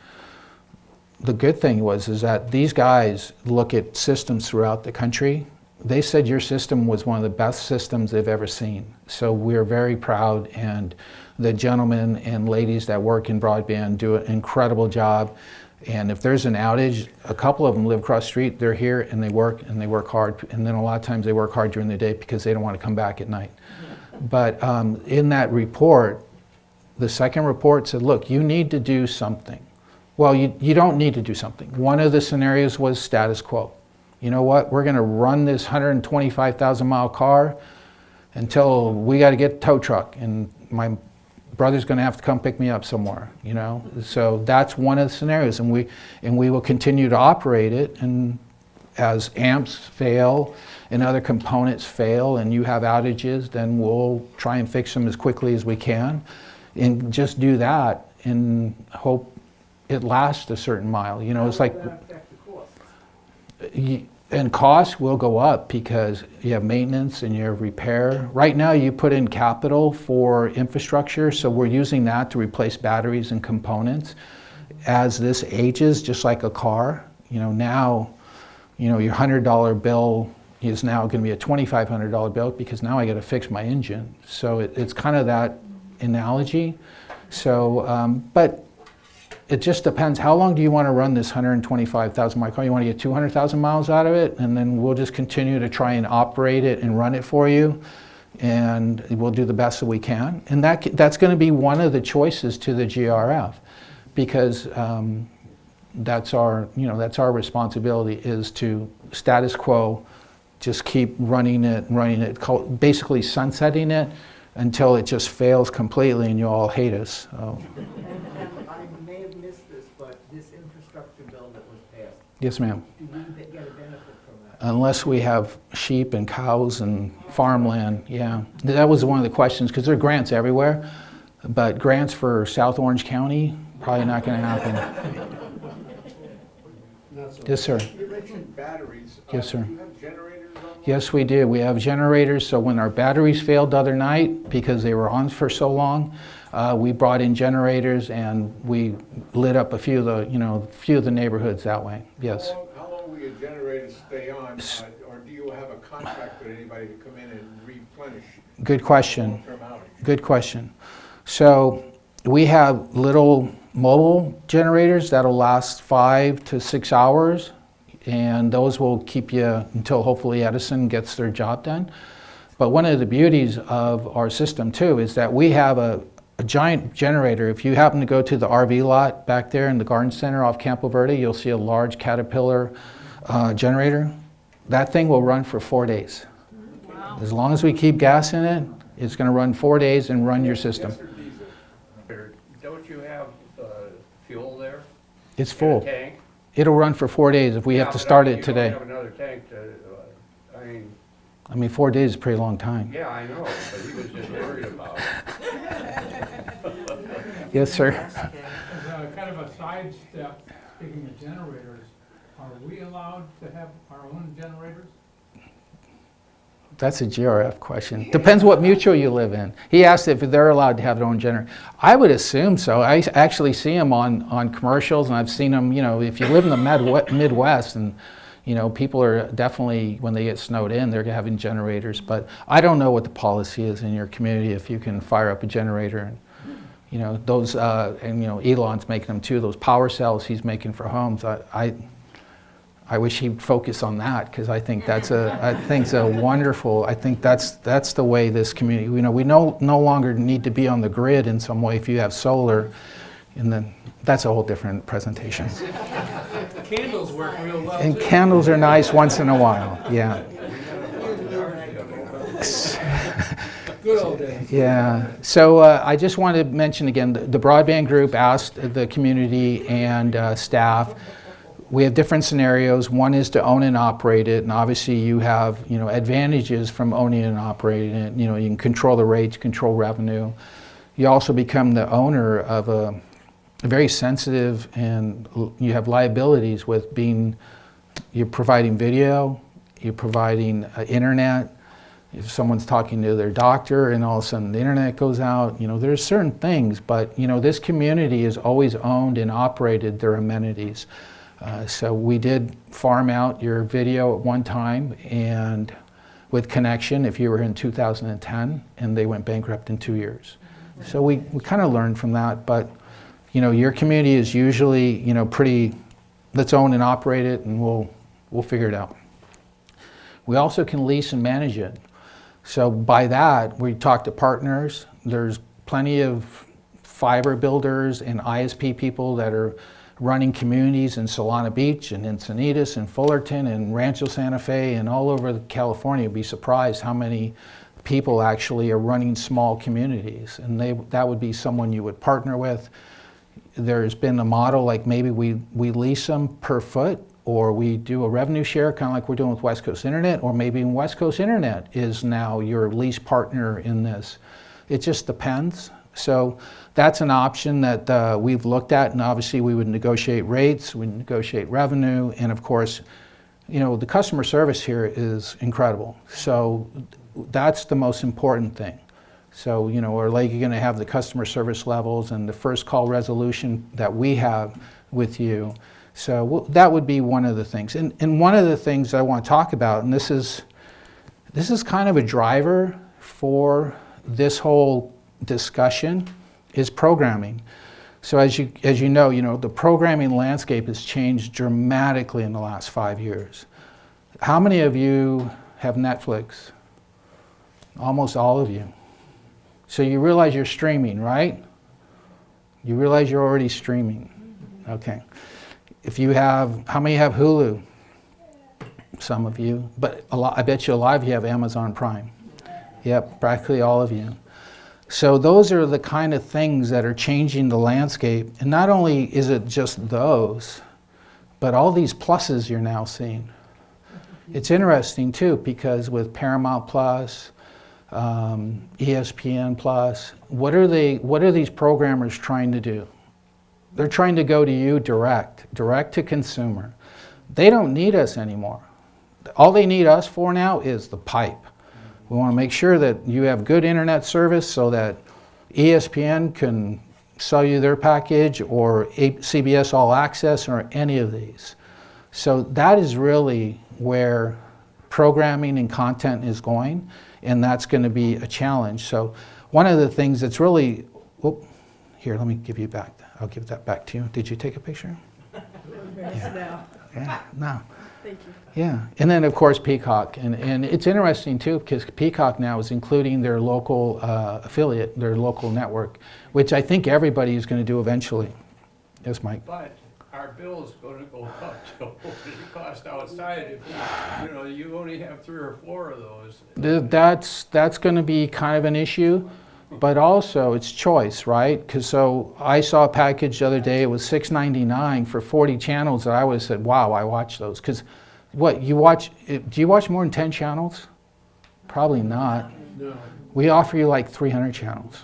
The good thing is that these guys look at systems throughout the country. They said your system was one of the best systems they've ever seen. So we're very proud, and the gentlemen and ladies that work in broadband do an incredible job. And if there's an outage, a couple of them live across the street, they're here and they work hard. And then a lot of times they work hard during the day because they don't want to come back at night. But in that report, the second report said, look, you need to do something. Well, you don't need to do something. One of the scenarios was status quo. You know what, we're gonna run this 125,000 mile car until we gotta get a tow truck, and my brother's gonna have to come pick me up somewhere, you know? So that's one of the scenarios, and we will continue to operate it, and as amps fail and other components fail and you have outages, then we'll try and fix them as quickly as we can, and just do that and hope it lasts a certain mile. You know, it's like, How will that affect the cost? and costs will go up because you have maintenance and you have repair. Right now you put in capital for infrastructure, so we're using that to replace batteries and components. As this ages, just like a car, now, your $100 bill is now going to be a $2,500 bill because now I got to fix my engine. So it's kind of that analogy. So, but it just depends. How long do you want to run this 125,000 mile car? You want to get 200,000 miles out of it, and then we'll just continue to try and operate it and run it for you, and we'll do the best that we can. And that's going to be one of the choices to the GRF, because that's our responsibility, is to status quo, just keep running it, basically sunsetting it until it just fails completely and you all hate us. So. I may have missed this, but this infrastructure bill that was passed, Yes, ma'am. do we get a benefit from that? Unless we have sheep and cows and farmland, yeah. That was one of the questions, because there are grants everywhere, but grants for South Orange County, probably not going to happen. Yes, sir. You mentioned batteries. Yes, sir. Do you have generators on? Yes, we do. We have generators, so when our batteries failed the other night, because they were on for so long, we brought in generators and we lit up a few of the neighborhoods that way. Yes. How long will your generators stay on, or do you have a contract with anybody to come in and replenish? Good question. Long-term outage? Good question. So we have little mobile generators that'll last 5 to 6 hours, and those will keep you until hopefully Edison gets their job done. But one of the beauties of our system too is that we have a giant generator. If you happen to go to the RV lot back there in the garden center off Campo Verde, you'll see a large Caterpillar generator. That thing will run for 4 days. Wow. As long as we keep gas in it, it's going to run 4 days and run your system. Gas or diesel? Don't you have fuel there? It's In a full. tank? It'll run for 4 days if we have to start it today. You don't have another tank to, 4 days is a pretty long time. yeah, I know, but he was just worried about it. Yes, sir. As a kind of a sidestep, speaking of generators, are we allowed to have our own generators? That's a GRF question. Depends what mutual you live in. He asked if they're allowed to have their own generator. I would assume so. I actually see them on commercials, and I've seen them, if you live in the Midwest, and people are definitely, when they get snowed in, they're having generators. But I don't know what the policy is in your community, if you can fire up a generator and, you know, those, and you know, Elon's making them too, those power cells he's making for homes. I wish he'd focus on that, because I think that's a wonderful, I think that's the way this community, you know, we no longer need to be on the grid in some way if you have solar, and then that's a whole different presentation. Candles work real well And too. candles are nice once in a while, yeah. Good old days. Yeah, so I just wanted to mention again, the Broadband group asked the community and staff, we have different scenarios. One is to own and operate it, and obviously you have, you know, advantages from owning and operating it. You know, you can control the rates, control revenue. You also become the owner of a very sensitive, and you have liabilities with being, you're providing video, you're providing internet. If someone's talking to their doctor and all of a sudden the internet goes out, you know, there's certain things, but you know, this community has always owned and operated their amenities. So we did farm out your video at one time, and with connection if you were in 2010, and they went bankrupt in 2 years. So we kind of learned from that, but you know, your community is usually, you know, pretty, let's own and operate it, and we'll figure it out. We also can lease and manage it. So by that, we talk to partners. There's plenty of fiber builders and ISP people that are running communities in Solana Beach and Encinitas and Fullerton and Rancho Santa Fe and all over California. You'd be surprised how many people actually are running small communities, and that would be someone you would partner with. There's been a model like maybe we lease them per foot, or we do a revenue share, kind of like we're doing with West Coast Internet, or maybe West Coast Internet is now your lease partner in this. It just depends. So that's an option that we've looked at, and obviously we would negotiate rates, we negotiate revenue, and of course, you know, the customer service here is incredible. So that's the most important thing. So, you know, are you going to have the customer service levels and the first call resolution that we have with you? So that would be one of the things. And one of the things I want to talk about, and this is kind of a driver for this whole discussion, is programming. So as you know, the programming landscape has changed dramatically in the last 5 years. How many of you have Netflix? Almost all of you. So you realize you're streaming, right? You realize you're already streaming. Okay. If you have, how many have Hulu? Some of you, but I bet you a lot of you have Amazon Prime. Yep, practically all of you. So those are the kind of things that are changing the landscape. And not only is it just those, but all these pluses you're now seeing. It's interesting too, because with Paramount Plus, ESPN Plus, what are these programmers trying to do? They're trying to go to you direct to consumer. They don't need us anymore. All they need us for now is the pipe. We want to make sure that you have good internet service so that ESPN can sell you their package, or CBS All Access, or any of these. So that is really where programming and content is going, and that's going to be a challenge. So one of the things that's really, here, let me give you back. I'll give that back to you. Did you take a picture? Yeah. Yeah, no. Thank you. Yeah, and then of course Peacock, and it's interesting too, because Peacock now is including their local affiliate, their local network, which I think everybody is going to do eventually. Yes, Mike? But our bill's gonna go up to what it costs outside if you only have 3 or 4 of those. That's going to be kind of an issue, but also it's choice, right? Because so I saw a package the other day, it was $6.99 for 40 channels that I would have said, wow, I watch those. Because do you watch more than 10 channels? Probably not. No. We offer you like 300 channels.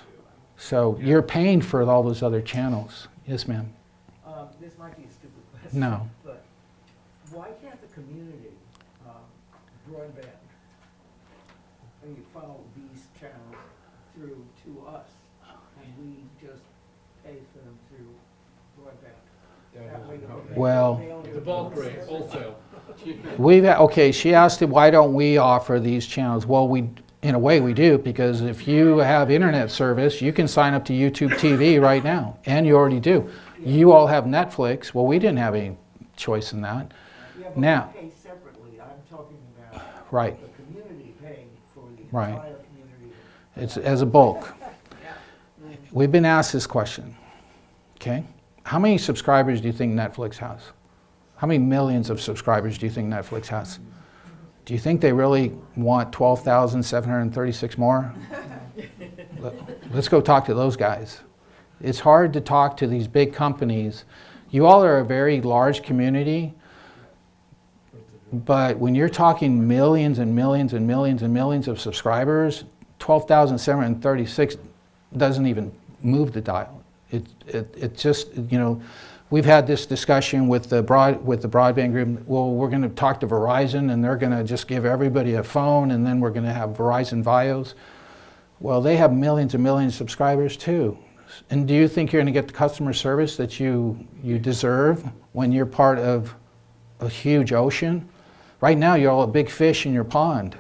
So you're paying for all those other channels. Yes, ma'am. This might be a stupid question. No. But why can't the community, broadband, and you funnel these channels through to us, and we just pay for them through broadband? That way Well, they only- The bulk rate, wholesale. okay, she asked why don't we offer these channels? Well, In a way we do, because if you have internet service, you can sign up to YouTube TV right now, and you already do. You all have Netflix. Well, we didn't have any choice in that. Yeah, but Now- we pay separately. I'm talking about Right. the community paying for the Right. entire community. It's as a bulk. We've been asked this question, okay? How many subscribers do you think Netflix has? How many millions of subscribers do you think Netflix has? Do you think they really want 12,736 more? Let's go talk to those guys. It's hard to talk to these big companies. You all are a very large community, but when you're talking millions and millions and millions and millions of subscribers, 12,736 doesn't even move the dial. It just, you know, we've had this discussion with the broadband group. Well, we're going to talk to Verizon, and they're going to just give everybody a phone, and then we're going to have Verizon Vios. Well, they have millions and millions of subscribers too. And do you think you're going to get the customer service that you deserve when you're part of a huge ocean? Right now, you're all a big fish in your pond.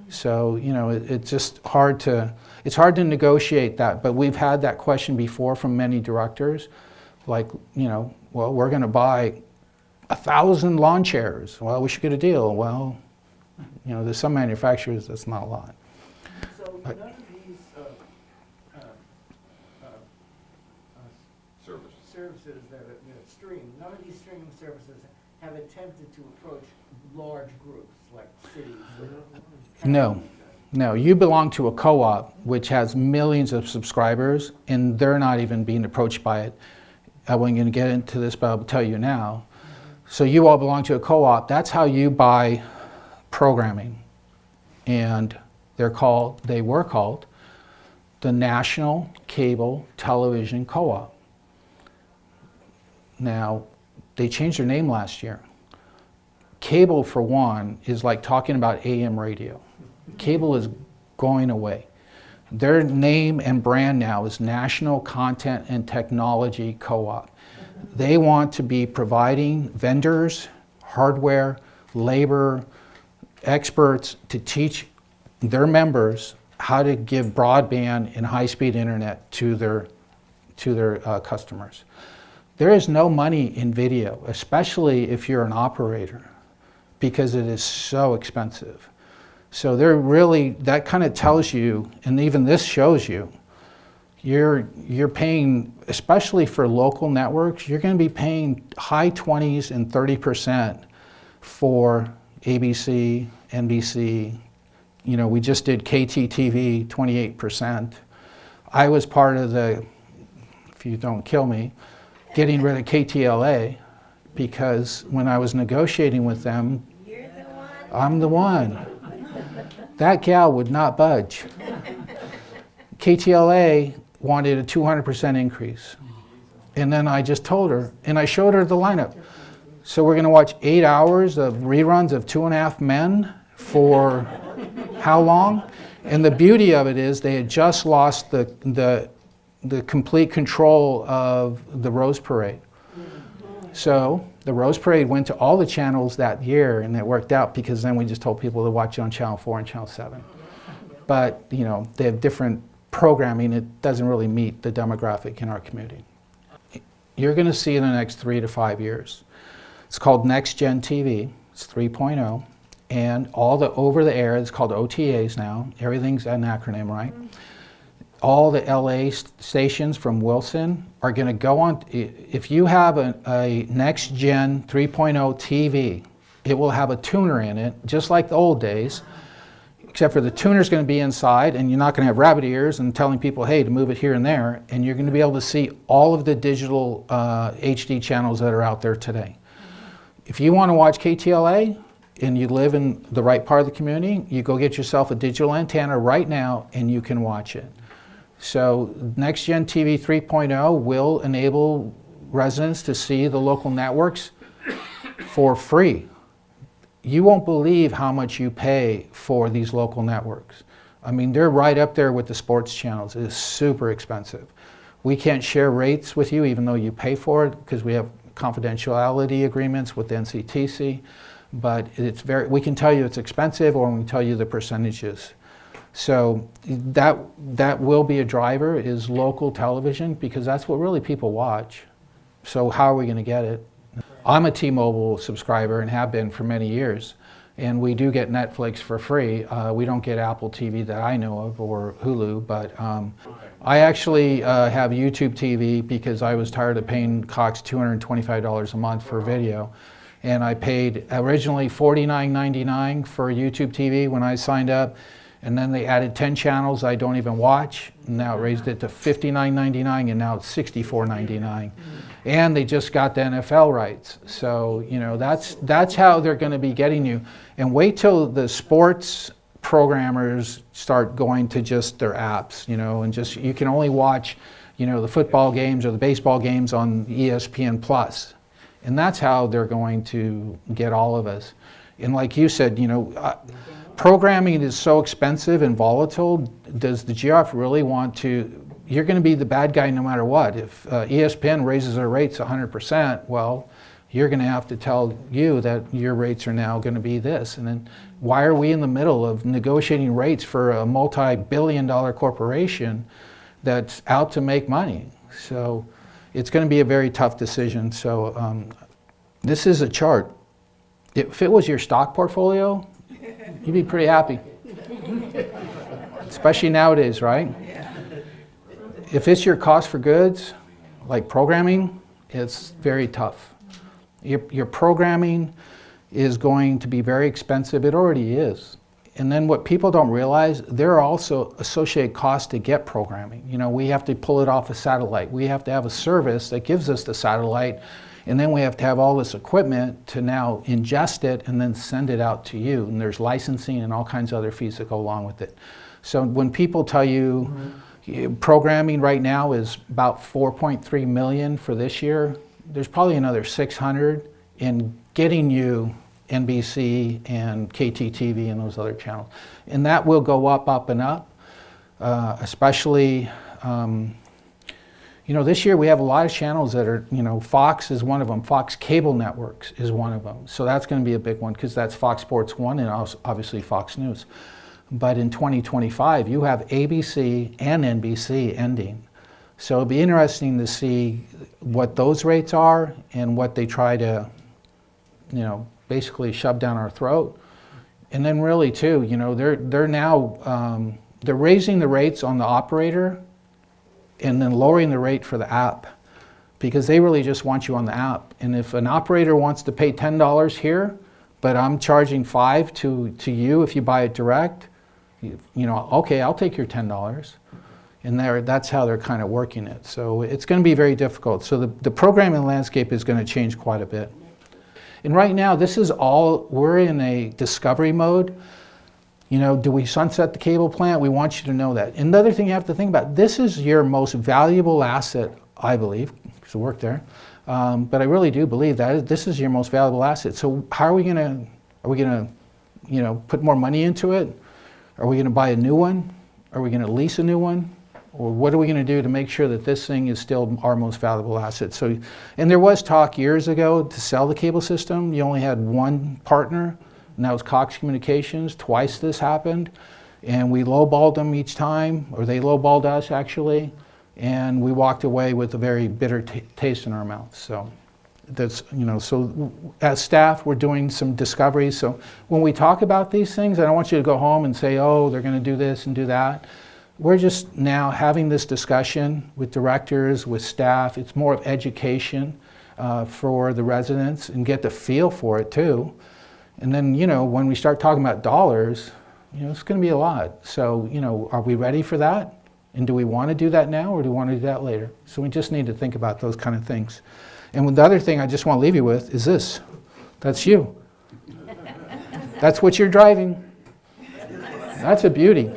So, you know, it's just hard to negotiate that. But we've had that question before from many directors. Like, you know, well, we're going to buy 1,000 lawn chairs. Well, we should get a deal. Well, you know, there's some manufacturers that's not a lot. So But- none of these services that stream, none of these streaming services have attempted to approach large groups like cities. No. No, you belong to a co-op which has millions of subscribers, and they're not even being approached by it. I wasn't going to get into this, but I'll tell you now. So you all belong to a co-op. That's how you buy programming. And they were called the National Cable Television Co-op. Now, they changed their name last year. Cable, for one, is like talking about AM radio. Cable is going away. Their name and brand now is National Content and Technology Co-op. They want to be providing vendors, hardware, labor, experts to teach their members how to give broadband and high-speed internet to their customers. There is no money in video, especially if you're an operator, because it is so expensive. So they're really, that kind of tells you, and even this shows you, you're paying, especially for local networks, you're going to be paying high 20s and 30% for ABC, NBC. You know, we just did KTTV, 28%. I was part of the, if you don't kill me, getting rid of KTLA, because when I was negotiating with them, You're the one? I'm the one. That gal would not budge. KTLA wanted a 200% increase. And then I just told her, and I showed her the lineup. So we're going to watch 8 hours of reruns of 2.5 Men for how long? And the beauty of it is they had just lost the complete control of the Rose Parade. So the Rose Parade went to all the channels that year, and it worked out because then we just told people to watch it on Channel 4 and Channel 7. But, you know, they have different programming. It doesn't really meet the demographic in our community. You're going to see in the next 3 to 5 years. It's called Next Gen TV. It's 3.0. And all the over-the-air, it's called OTAs now. Everything's an acronym, right? All the LA stations from Wilson are going to go on. If you have a Next Gen 3.0 TV, it will have a tuner in it, just like the old days, except for the tuner's going to be inside, and you're not going to have rabbit ears and telling people, hey, to move it here and there, and you're going to be able to see all of the digital HD channels that are out there today. If you want to watch KTLA and you live in the right part of the community, you go get yourself a digital antenna right now and you can watch it. So Next Gen TV 3.0 will enable residents to see the local networks for free. You won't believe how much you pay for these local networks. I mean, they're right up there with the sports channels. It is super expensive. We can't share rates with you even though you pay for it because we have confidentiality agreements with the NCTC, but we can tell you it's expensive or we can tell you the percentages. So that will be a driver, is local television, because that's what really people watch. So how are we going to get it? I'm a T-Mobile subscriber and have been for many years. And we do get Netflix for free. We don't get Apple TV that I know of, or Hulu, but I actually have YouTube TV because I was tired of paying Cox $225 a month for video. And I paid originally $49.99 for YouTube TV when I signed up, and then they added 10 channels I don't even watch. Now it raised it to $59.99, and now it's $64.99. And they just got the NFL rights. So, you know, that's how they're going to be getting you. And wait till the sports programmers start going to just their apps, you know, and just, you can only watch, you know, the football games or the baseball games on ESPN Plus. And that's how they're going to get all of us. And like you said, you know, programming is so expensive and volatile. Does the GRF really want to? You're going to be the bad guy no matter what. If ESPN raises their rates 100%, well, you're going to have to tell you that your rates are now going to be this. And then why are we in the middle of negotiating rates for a multi-billion-dollar corporation that's out to make money? So it's going to be a very tough decision. So this is a chart. If it was your stock portfolio, you'd be pretty happy. Especially nowadays, right? If it's your cost for goods, like programming, it's very tough. Your programming is going to be very expensive. It already is. And then what people don't realize, there are also associated costs to get programming. You know, we have to pull it off a satellite. We have to have a service that gives us the satellite, and then we have to have all this equipment to now ingest it and then send it out to you. And there's licensing and all kinds of other fees that go along with it. So when people tell you programming right now is about $4.3 million for this year, there's probably another 600 in getting you NBC and KTTV and those other channels. And that will go up and up, especially, you know, this year we have a lot of channels that are, you know, Fox is one of them. Fox Cable Networks is one of them. So that's going to be a big one because that's Fox Sports 1 and obviously Fox News. But in 2025, you have ABC and NBC ending. So it'll be interesting to see what those rates are and what they try to, you know, basically shove down our throat. And then really too, you know, they're now, they're raising the rates on the operator and then lowering the rate for the app because they really just want you on the app. And if an operator wants to pay $10 here, but I'm charging $5 to you if you buy it direct, you know, okay, I'll take your $10. And that's how they're kind of working it. So it's going to be very difficult. So the programming landscape is going to change quite a bit. And right now, this is all, we're in a discovery mode. You know, do we sunset the cable plant? We want you to know that. And the other thing you have to think about, this is your most valuable asset, I believe, because I work there. But I really do believe that this is your most valuable asset. So how are we going to, you know, put more money into it? Are we going to buy a new one? Are we going to lease a new one? Or what are we going to do to make sure that this thing is still our most valuable asset? So, and there was talk years ago to sell the cable system. You only had one partner, and that was Cox Communications. Twice this happened, and we lowballed them each time, or they lowballed us actually, and we walked away with a very bitter taste in our mouths. So that's, you know, so as staff, we're doing some discoveries. So when we talk about these things, I don't want you to go home and say, oh, they're going to do this and do that. We're just now having this discussion with directors, with staff. It's more of education for the residents and get the feel for it too. And then, you know, when we start talking about dollars, you know, it's going to be a lot. So, you know, are we ready for that? And do we want to do that now or do we want to do that later? So we just need to think about those kind of things. And the other thing I just want to leave you with is this. That's you. That's what you're driving. That's a beauty.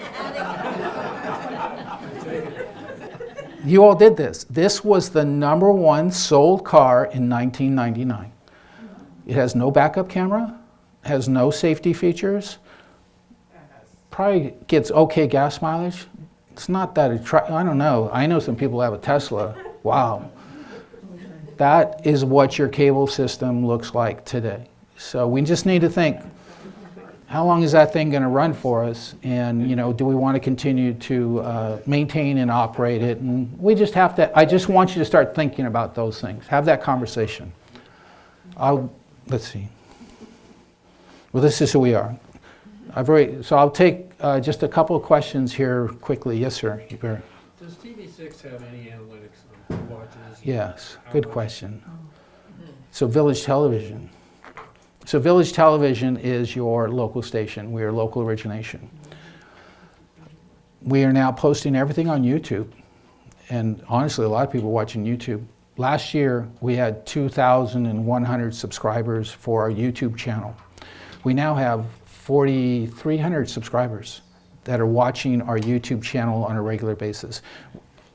You all did this. This was the #1 sold car in 1999. It has no backup camera, has no safety features, probably gets okay gas mileage. It's not that attractive. I don't know. I know some people have a Tesla. Wow. That is what your cable system looks like today. So we just need to think, how long is that thing going to run for us? And, you know, do we want to continue to maintain and operate it? And we just have to, I just want you to start thinking about those things. Have that conversation. Let's see. Well, this is who we are. So I'll take just a couple of questions here quickly. Yes, sir. You better. Does TV6 have any analytics on who watches? Yes, good question. So Village Television. So Village Television is your local station. We are local origination. We are now posting everything on YouTube. And honestly, a lot of people are watching YouTube. Last year, we had 2,100 subscribers for our YouTube channel. We now have 4,300 subscribers that are watching our YouTube channel on a regular basis.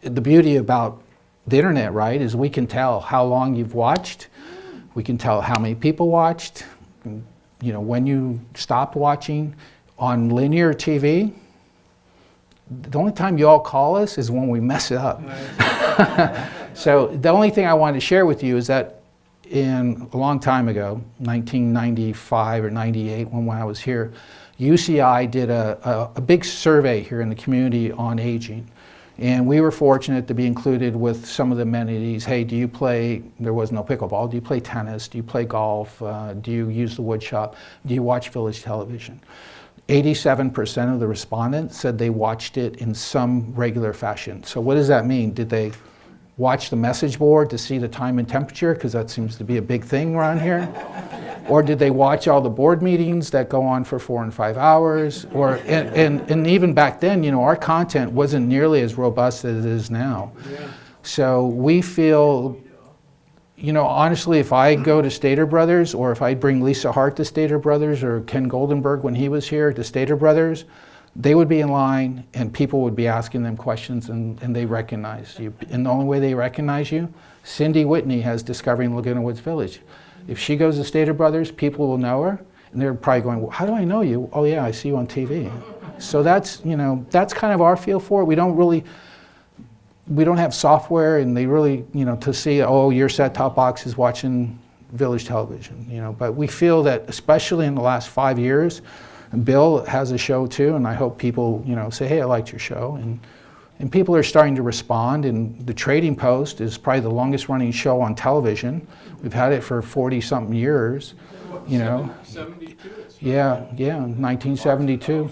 The beauty about the internet, right, is we can tell how long you've watched. We can tell how many people watched. You know, when you stopped watching. On linear TV, the only time you all call us is when we mess it up. So the only thing I wanted to share with you is that a long time ago, 1995 or 98, when I was here, UCI did a big survey here in the community on aging. And we were fortunate to be included with some of the amenities. Hey, do you play, there was no pickleball, do you play tennis, do you play golf, do you use the wood shop, do you watch Village Television? 87% of the respondents said they watched it in some regular fashion. So what does that mean? Did they watch the message board to see the time and temperature, because that seems to be a big thing around here? Or did they watch all the board meetings that go on for 4 and 5 hours? Or and even back then, you know, our content wasn't nearly as robust as it is now. Yeah. So we feel, you know, honestly, if I go to Stater Brothers, or if I bring Lisa Hart to Stater Brothers, or Ken Goldenberg when he was here to Stater Brothers, they would be in line and people would be asking them questions, and they recognize you. And the only way they recognize you, Cindy Whitney has Discovering Laguna Woods Village. If she goes to Stater Brothers, people will know her, and they're probably going, well, how do I know you? Oh yeah, I see you on TV. So that's, you know, that's kind of our feel for it. We don't have software, and they really, you know, to see, oh, your set-top box is watching Village Television, you know. But we feel that, especially in the last 5 years, Bill has a show too, and I hope people, you know, say, hey, I liked your show. And people are starting to respond, and the Trading Post is probably the longest running show on television. We've had it for 40-something years, you know. 72? Yeah, 1972.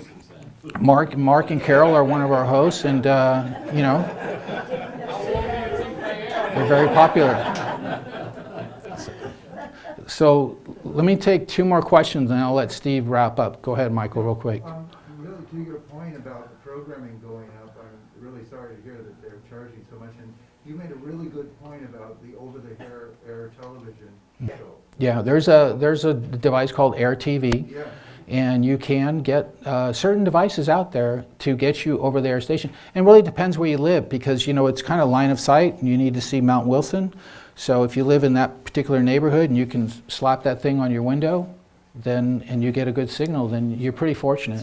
Mark and Carol are one of our hosts, and, you know, they're very popular. So let me take 2 more questions, and I'll let Steve wrap up. Go ahead, Michael, real quick. Really, to your point about the programming going up, I'm really sorry to hear that they're charging so much. And you made a really good point about the over-the-air television show. Yeah, there's a device called Air TV. Yeah. And you can get certain devices out there to get you over the air station. And it really depends where you live, because, you know, it's kind of line of sight, and you need to see Mount Wilson. So if you live in that particular neighborhood and you can slap that thing on your window, then, and you get a good signal, then you're pretty fortunate.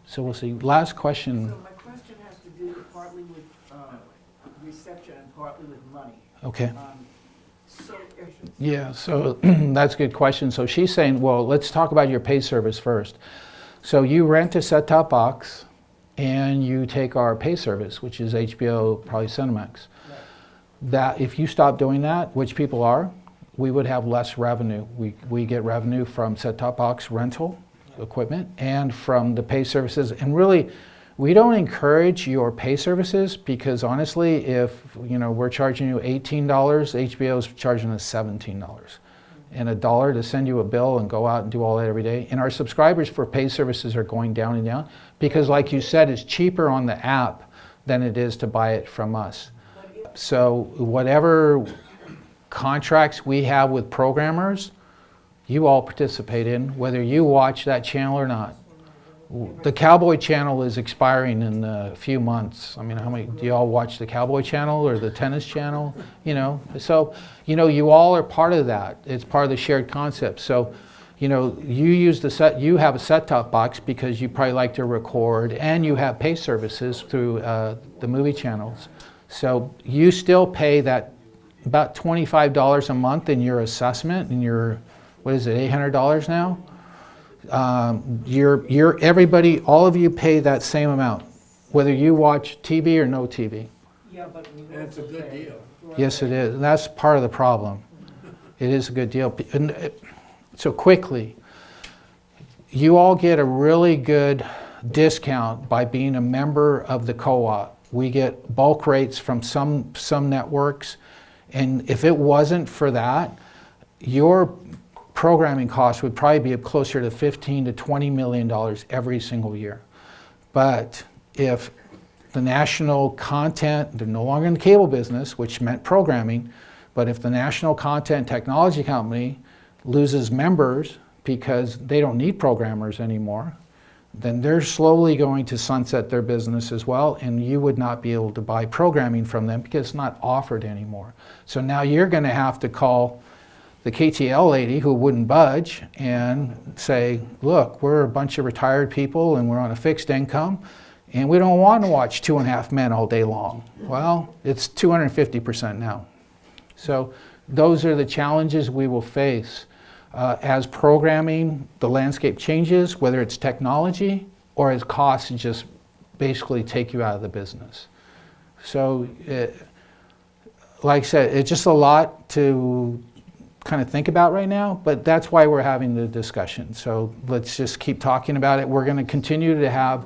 So we'll see. Last question. So my question has to do partly with reception and partly with money. Okay. So, Yeah, so that's a good question. So she's saying, well, let's talk about your pay service first. So you rent a set-top box and you take our pay service, which is HBO, probably Cinemax. That if you stop doing that, which people are, we would have less revenue. We get revenue from set-top box rental equipment and from the pay services. And really, we don't encourage your pay services, because honestly, if, you know, we're charging you $18, HBO's charging us $17. And $1 to send you a bill and go out and do all that every day. And our subscribers for pay services are going down and down, because like you said, it's cheaper on the app than it is to buy it from us. So whatever contracts we have with programmers, you all participate in, whether you watch that channel or not. The Cowboy Channel is expiring in a few months. I mean, how many, do you all watch the Cowboy Channel or the Tennis Channel? You know, so, you know, you all are part of that. It's part of the shared concept. So, you know, you have a set-top box because you probably like to record, and you have pay services through the movie channels. So you still pay that about $25 a month in your assessment, and your, what is it, $800 now? Everybody, all of you pay that same amount, whether you watch TV or no TV. Yeah, but we And it's a also good pay deal. Yes, it is. And that's part of the problem. It is a good deal. So quickly, you all get a really good discount by being a member of the co-op. We get bulk rates from some networks, and if it wasn't for that, your programming costs would probably be closer to $15 to $20 million every single year. But if the national content, they're no longer in the cable business, which meant programming, but if the national content technology company loses members because they don't need programmers anymore, then they're slowly going to sunset their business as well, and you would not be able to buy programming from them because it's not offered anymore. So now you're going to have to call the KTL lady who wouldn't budge and say, look, we're a bunch of retired people and we're on a fixed income and we don't want to watch 2.5 Men all day long. Well, it's 250% now. So those are the challenges we will face as programming, the landscape changes, whether it's technology or as costs just basically take you out of the business. So, like I said, it's just a lot to kind of think about right now, but that's why we're having the discussion. So let's just keep talking about it. We're going to continue to have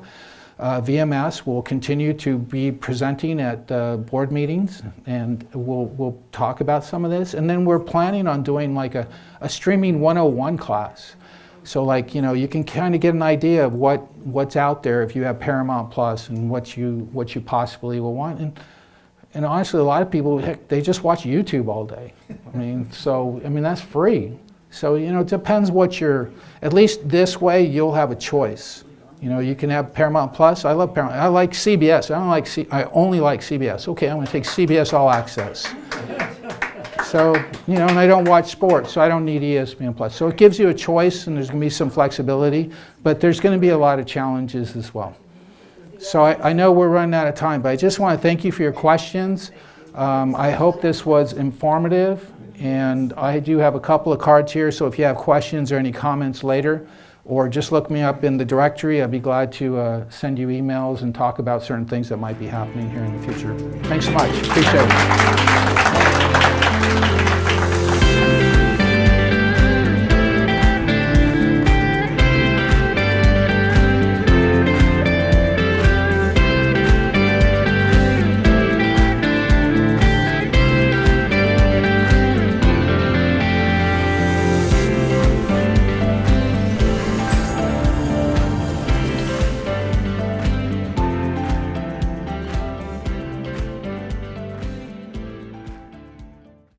VMS. We'll continue to be presenting at board meetings, and we'll talk about some of this. And then we're planning on doing like a streaming 101 class. So like, you can kind of get an idea of what's out there if you have Paramount Plus and what you possibly will want. And honestly, a lot of people, heck, they just watch YouTube all day. That's free. So, it depends what at least this way you'll have a choice. You can have Paramount Plus. I love Paramount. I like CBS. I only like CBS. Okay, I'm going to take CBS All Access. So, and I don't watch sports, so I don't need ESPN Plus. So it gives you a choice, and there's going to be some flexibility, but there's going to be a lot of challenges as well. So I know we're running out of time, but I just want to thank you for your questions. I hope this was informative, and I do have a couple of cards here, so if you have questions or any comments later, or just look me up in the directory, I'd be glad to send you emails and talk about certain things that might be happening here in the future. Thanks so much. Appreciate it.